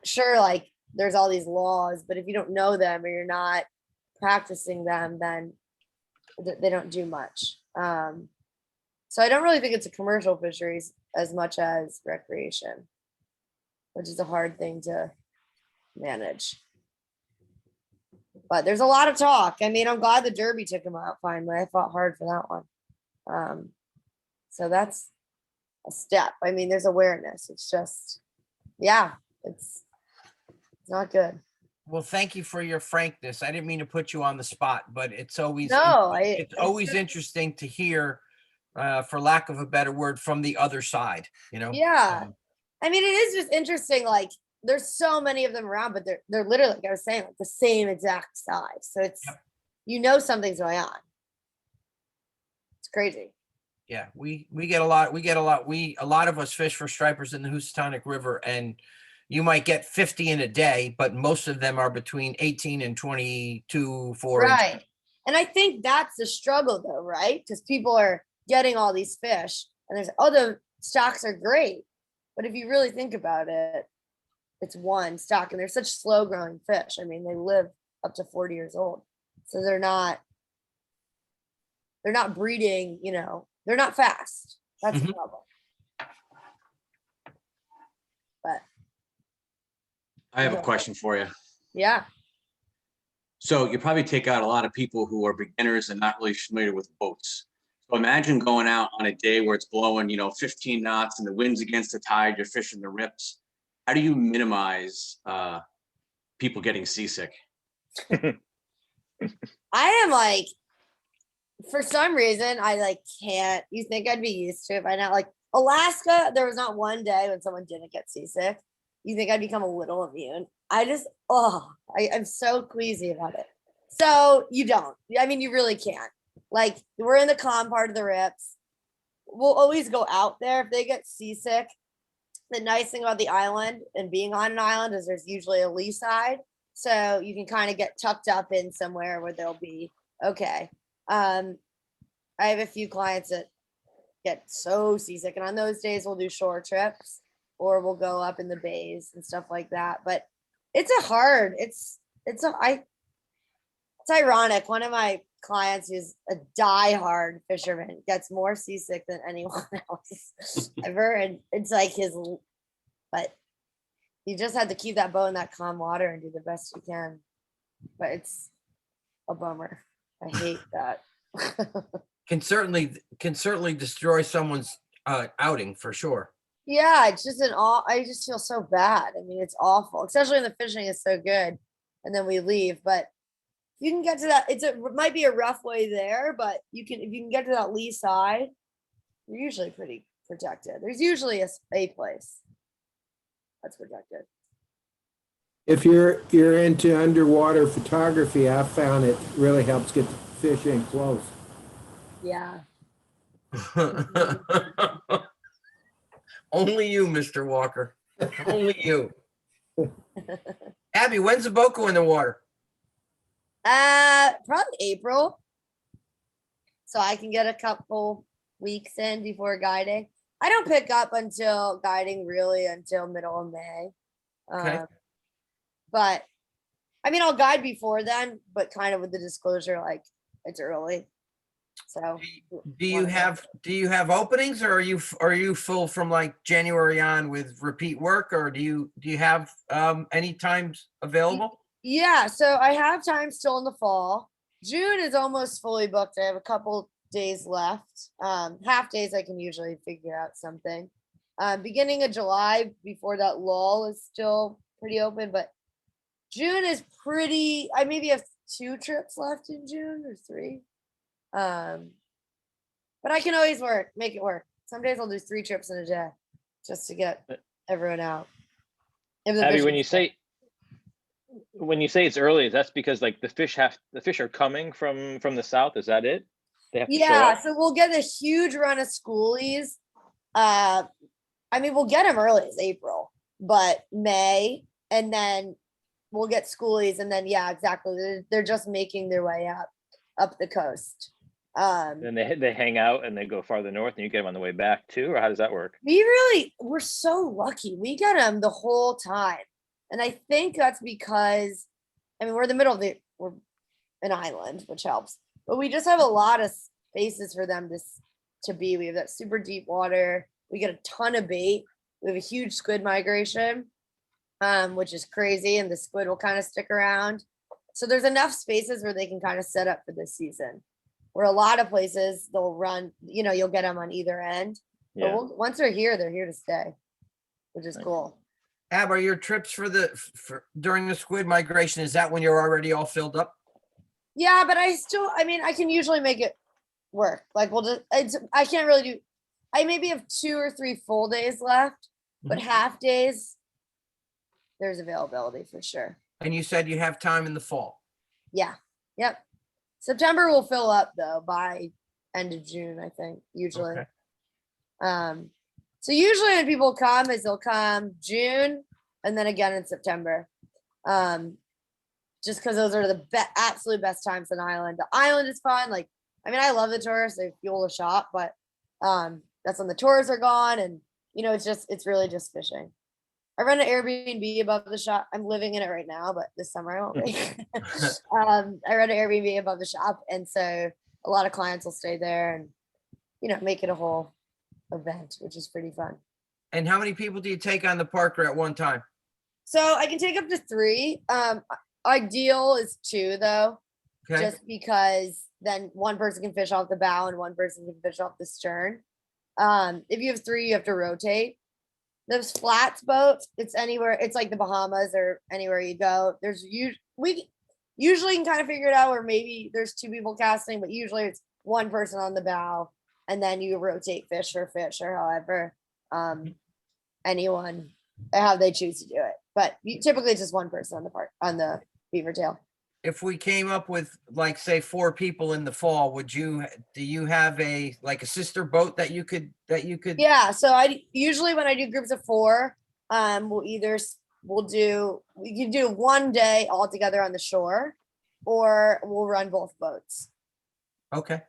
sure, like there's all these laws, but if you don't know them or you're not practicing them, then they don't do much. So I don't really think it's a commercial fisheries as much as recreation, which is a hard thing to manage. But there's a lot of talk. I mean, I'm glad the Derby took him out finally. I fought hard for that one. So that's a step. I mean, there's awareness. It's just, it's not good. Well, thank you for your frankness. I didn't mean to put you on the spot, but it's always interesting to hear, for lack of a better word, from the other side. Yeah, I mean, it is just interesting. Like, there's so many of them around, but they're literally, like I was saying, like the same exact size. So it's something's going on. It's crazy. Yeah, we get a lot. A lot of us fish for stripers in the Housatonic River, and you might get 50 in a day, but most of them are between 18 and 22, 4 Right. inches. And I think that's the struggle though, right? Because people are getting all these fish and the stocks are great. But if you really think about it, it's one stock and they're such slow growing fish. I mean, they live up to 40 years old. So they're not breeding, they're not fast. That's the problem. But I have a question for you. yeah. So you probably take out a lot of people who are beginners and not really familiar with boats. So imagine going out on a day where it's blowing, 15 knots and the wind's against the tide, you're fishing the rips. How do you minimize people getting seasick? I am like, for some reason, I can't. You think I'd be used to it by now? Like Alaska, there was not one day when someone didn't get seasick. You think I'd become a little immune? I'm so queasy about it. So you don't. I mean, you really can't. Like, we're in the calm part of the rips. We'll always go out there if they get seasick. The nice thing about the island and being on an island is there's usually a lee side. So you can kind of get tucked up in somewhere where they'll be okay. I have a few clients that get so seasick, and on those days we'll do shore trips or we'll go up in the bays and stuff like that. But it's ironic. One of my clients who's a diehard fisherman gets more seasick than anyone else ever. And it's like but you just have to keep that boat in that calm water and do the best you can. But it's a bummer. I hate that. Can certainly destroy someone's outing for sure. Yeah, it's just I just feel so bad. I mean, it's awful, especially when the fishing is so good and then we leave. But you can get to that. It might be a rough way there, but if you can get to that lee side, you're usually pretty protected. There's usually a place that's protected. If you're into underwater photography, I've found it really helps get the fish in close. Yeah. Only you, Mr. Walker. Only you. Abbie, when's the boat go in the water? Probably April. So I can get a couple weeks in before guiding. I don't pick up until guiding really until middle of May. Okay. But I mean, I'll guide before then, but kind of with the disclosure, like it's early. So Do you have openings, or are you full from like January on with repeat work, or do you have any times available? Yeah, so I have time still in the fall. June is almost fully booked. I have a couple days left. Half days I can usually figure out something. Beginning of July, before that lull, is still pretty open, but June is pretty. I maybe have 2 trips left in June or 3. But I can always make it work. Some days I'll do 3 trips in a day just to get everyone out. Abbie, when you say it's early, that's because like the fish are coming from the south. Is that it? They have to show up? So we'll get a huge run of schoolies. I mean, we'll get them early as April, but May, and then we'll get schoolies, and then exactly. They're just making their way up the coast. Then they hang out and they go farther north, and you get them on the way back too, or how does that work? We're so lucky. We get them the whole time, and I think that's because, I mean, we're in the middle of we're an island, which helps, but we just have a lot of spaces for them to be. We have that super deep water. We get a ton of bait. We have a huge squid migration, which is crazy, and the squid will kind of stick around. So there's enough spaces where they can kind of set up for this season. Where a lot of places they'll run, you'll get them on either end. Yeah. But once they're here to stay, which is cool. Ab, are your trips during the squid migration, is that when you're already all filled up? Yeah, but I can usually make it work. Like I can't really do, I maybe have 2 or 3 full days left, but half days, there's availability for sure. And you said you have time in the fall. Yeah. Yep. September will fill up though by end of June, I think, usually. Okay. So usually when people come they'll come June and then again in September. Just because those are the absolute best times on island. The island is fun. Like, I mean, I love the tourists, they fuel the shop, but that's when the tourists are gone, and it's really just fishing. I run an Airbnb above the shop. I'm living in it right now, but this summer I won't be. I run an Airbnb above the shop, and so a lot of clients will stay there and make it a whole event, which is pretty fun. And how many people do you take on the Parker at one time? So I can take up to 3. Ideal is 2 though, just because then one person can fish off the bow and one person can fish off the stern. If you have 3, you have to rotate. Those flats boats, it's anywhere. It's like the Bahamas or anywhere you go. We usually can kind of figure it out where maybe there's 2 people casting, but usually it's one person on the bow, and then you rotate fish or however anyone how they choose to do it. But typically it's just one person on the beaver tail. If we came up with like say 4 people in the fall, do you have a sister boat that you could? Yeah. So I usually when I do groups of 4, we can do one day all together on the shore, or we'll run both boats. Okay.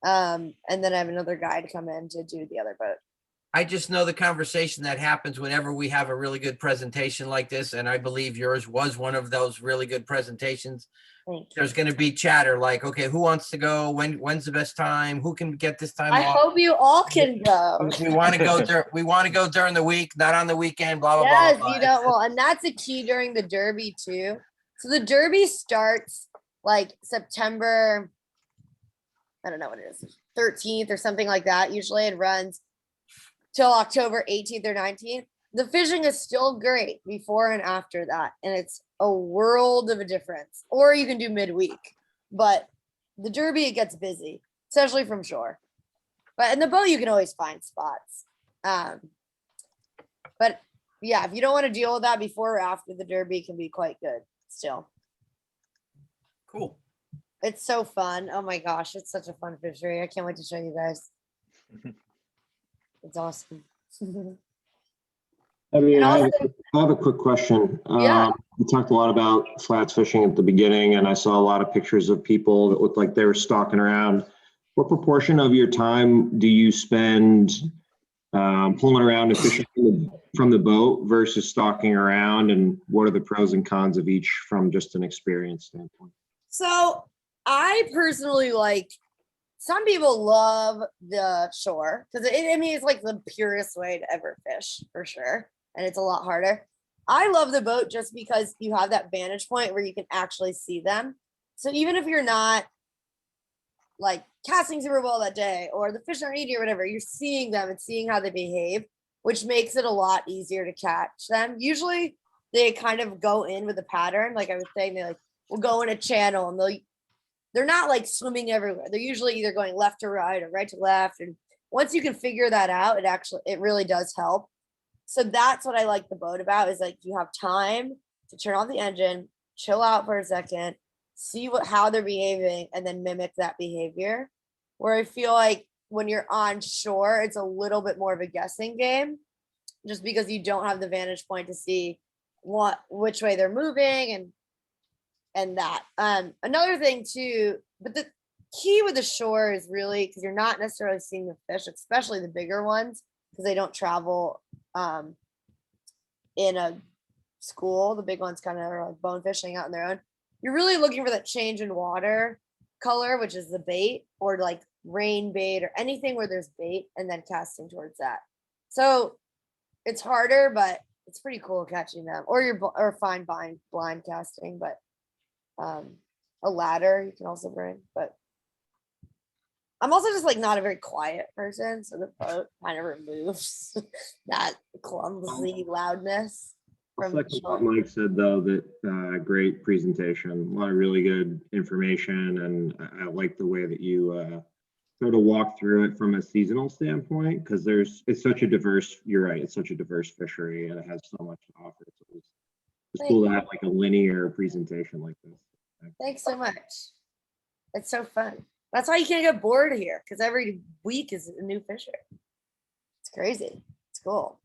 And then I have another guy to come in to do the other boat. I just know the conversation that happens whenever we have a really good presentation like this, and I believe yours was one of those really good presentations. There's going to be chatter like, okay, who wants to go? When's the best time? Who can get this time I off? hope you all can go. We want to go. We want to go during the week, not on the weekend. Blah blah yes, blah. you know. Well, and that's a key during the Derby too. So the Derby starts like September. I don't know what it is, 13th or something like that. Usually it runs till October 18th or 19th. The fishing is still great before and after that. And it's a world of a difference. Or you can do midweek. But the Derby, it gets busy, especially from shore. But in the boat, you can always find spots. But yeah, if you don't want to deal with that before or after the Derby, it can be quite good still. Cool. It's so fun. Oh my gosh, it's such a fun fishery. I can't wait to show you guys. It's awesome. I mean, I also, have a quick question. Yeah. We talked a lot about flats fishing at the beginning, and I saw a lot of pictures of people that looked like they were stalking around What proportion of your time do you spend pulling around and fishing from the boat versus stalking around? And what are the pros and cons of each from just an experience standpoint? So I personally like, some people love the shore because it's like the purest way to ever fish for sure. And it's a lot harder. I love the boat just because you have that vantage point where you can actually see them. So even if you're not like casting super well that day or the fish aren't eating or whatever, you're seeing them and seeing how they behave, which makes it a lot easier to catch them. Usually they kind of go in with a pattern. Like I was saying, they like will go in a channel and they're not like swimming everywhere. They're usually either going left to right or right to left. And once you can figure that out, it really does help. So that's what I like the boat about, is like you have time to turn off the engine, chill out for a second, see how they're behaving, and then mimic that behavior. Where I feel like when you're on shore, it's a little bit more of a guessing game, just because you don't have the vantage point to see which way they're moving and that. Another thing too, but the key with the shore is really because you're not necessarily seeing the fish, especially the bigger ones, because they don't travel in a school. The big ones kind of are like bone fishing out on their own. You're really looking for that change in water color, which is the bait, or like rain bait or anything where there's bait, and then casting towards that. So it's harder, but it's pretty cool catching them. Or fine blind casting, but a ladder you can also bring. But I'm also just like not a very quiet person, so the boat kind of removes that clumsy loudness. Reflecting what Mike said, though, that great presentation, a lot of really good information, and I like the way that you sort of walk through it from a seasonal standpoint, because it's such a diverse, you're right, it's such a diverse fishery, and it has so much to offer. So it's cool to have like a linear presentation like this. Thanks so much. It's so fun. That's why you can't get bored here, because every week is a new fisher. It's crazy. It's cool.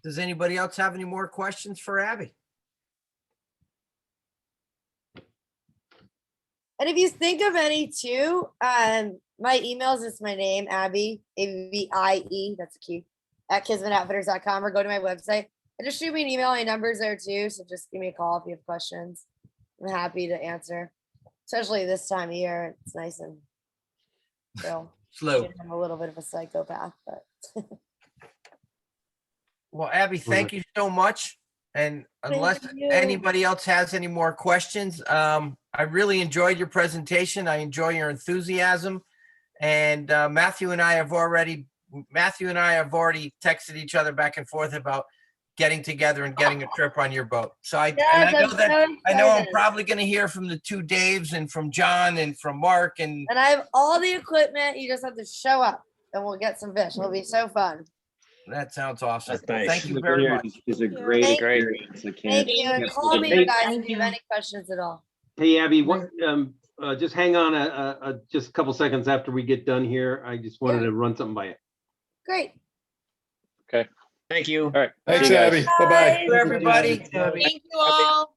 Does anybody else have any more questions for Abbie? And if you think of any too, my email is just my name, Abbie, A-B-I-E, that's a key, at kismetoutfitters.com, or go to my website and just shoot me an email. My number's there too, so just give me a call if you have questions. I'm happy to answer, especially this time of year. It's nice and slow. I'm a little bit of a psychopath, but Well, Abbie, thank you so much. And unless anybody else has any more questions, I really enjoyed your presentation. I enjoy your enthusiasm. And Matthew and I have already texted each other back and forth about getting together and getting a trip on your boat. So I know I'm probably going to hear from the two Daves and from John and from Mark. And I have all the equipment. You just have to show up and we'll get some fish. It'll be so fun. That sounds awesome. Nice. Thank you very much. It's a great experience. Thank you. And call me, you guys, if you have any questions at all. Hey, Abbie, just hang on just a couple seconds after we get done here. I just wanted to run something by you. Great. Okay. Thank you. All right. Thanks, Abbie. Bye-bye. Everybody. Thank you all.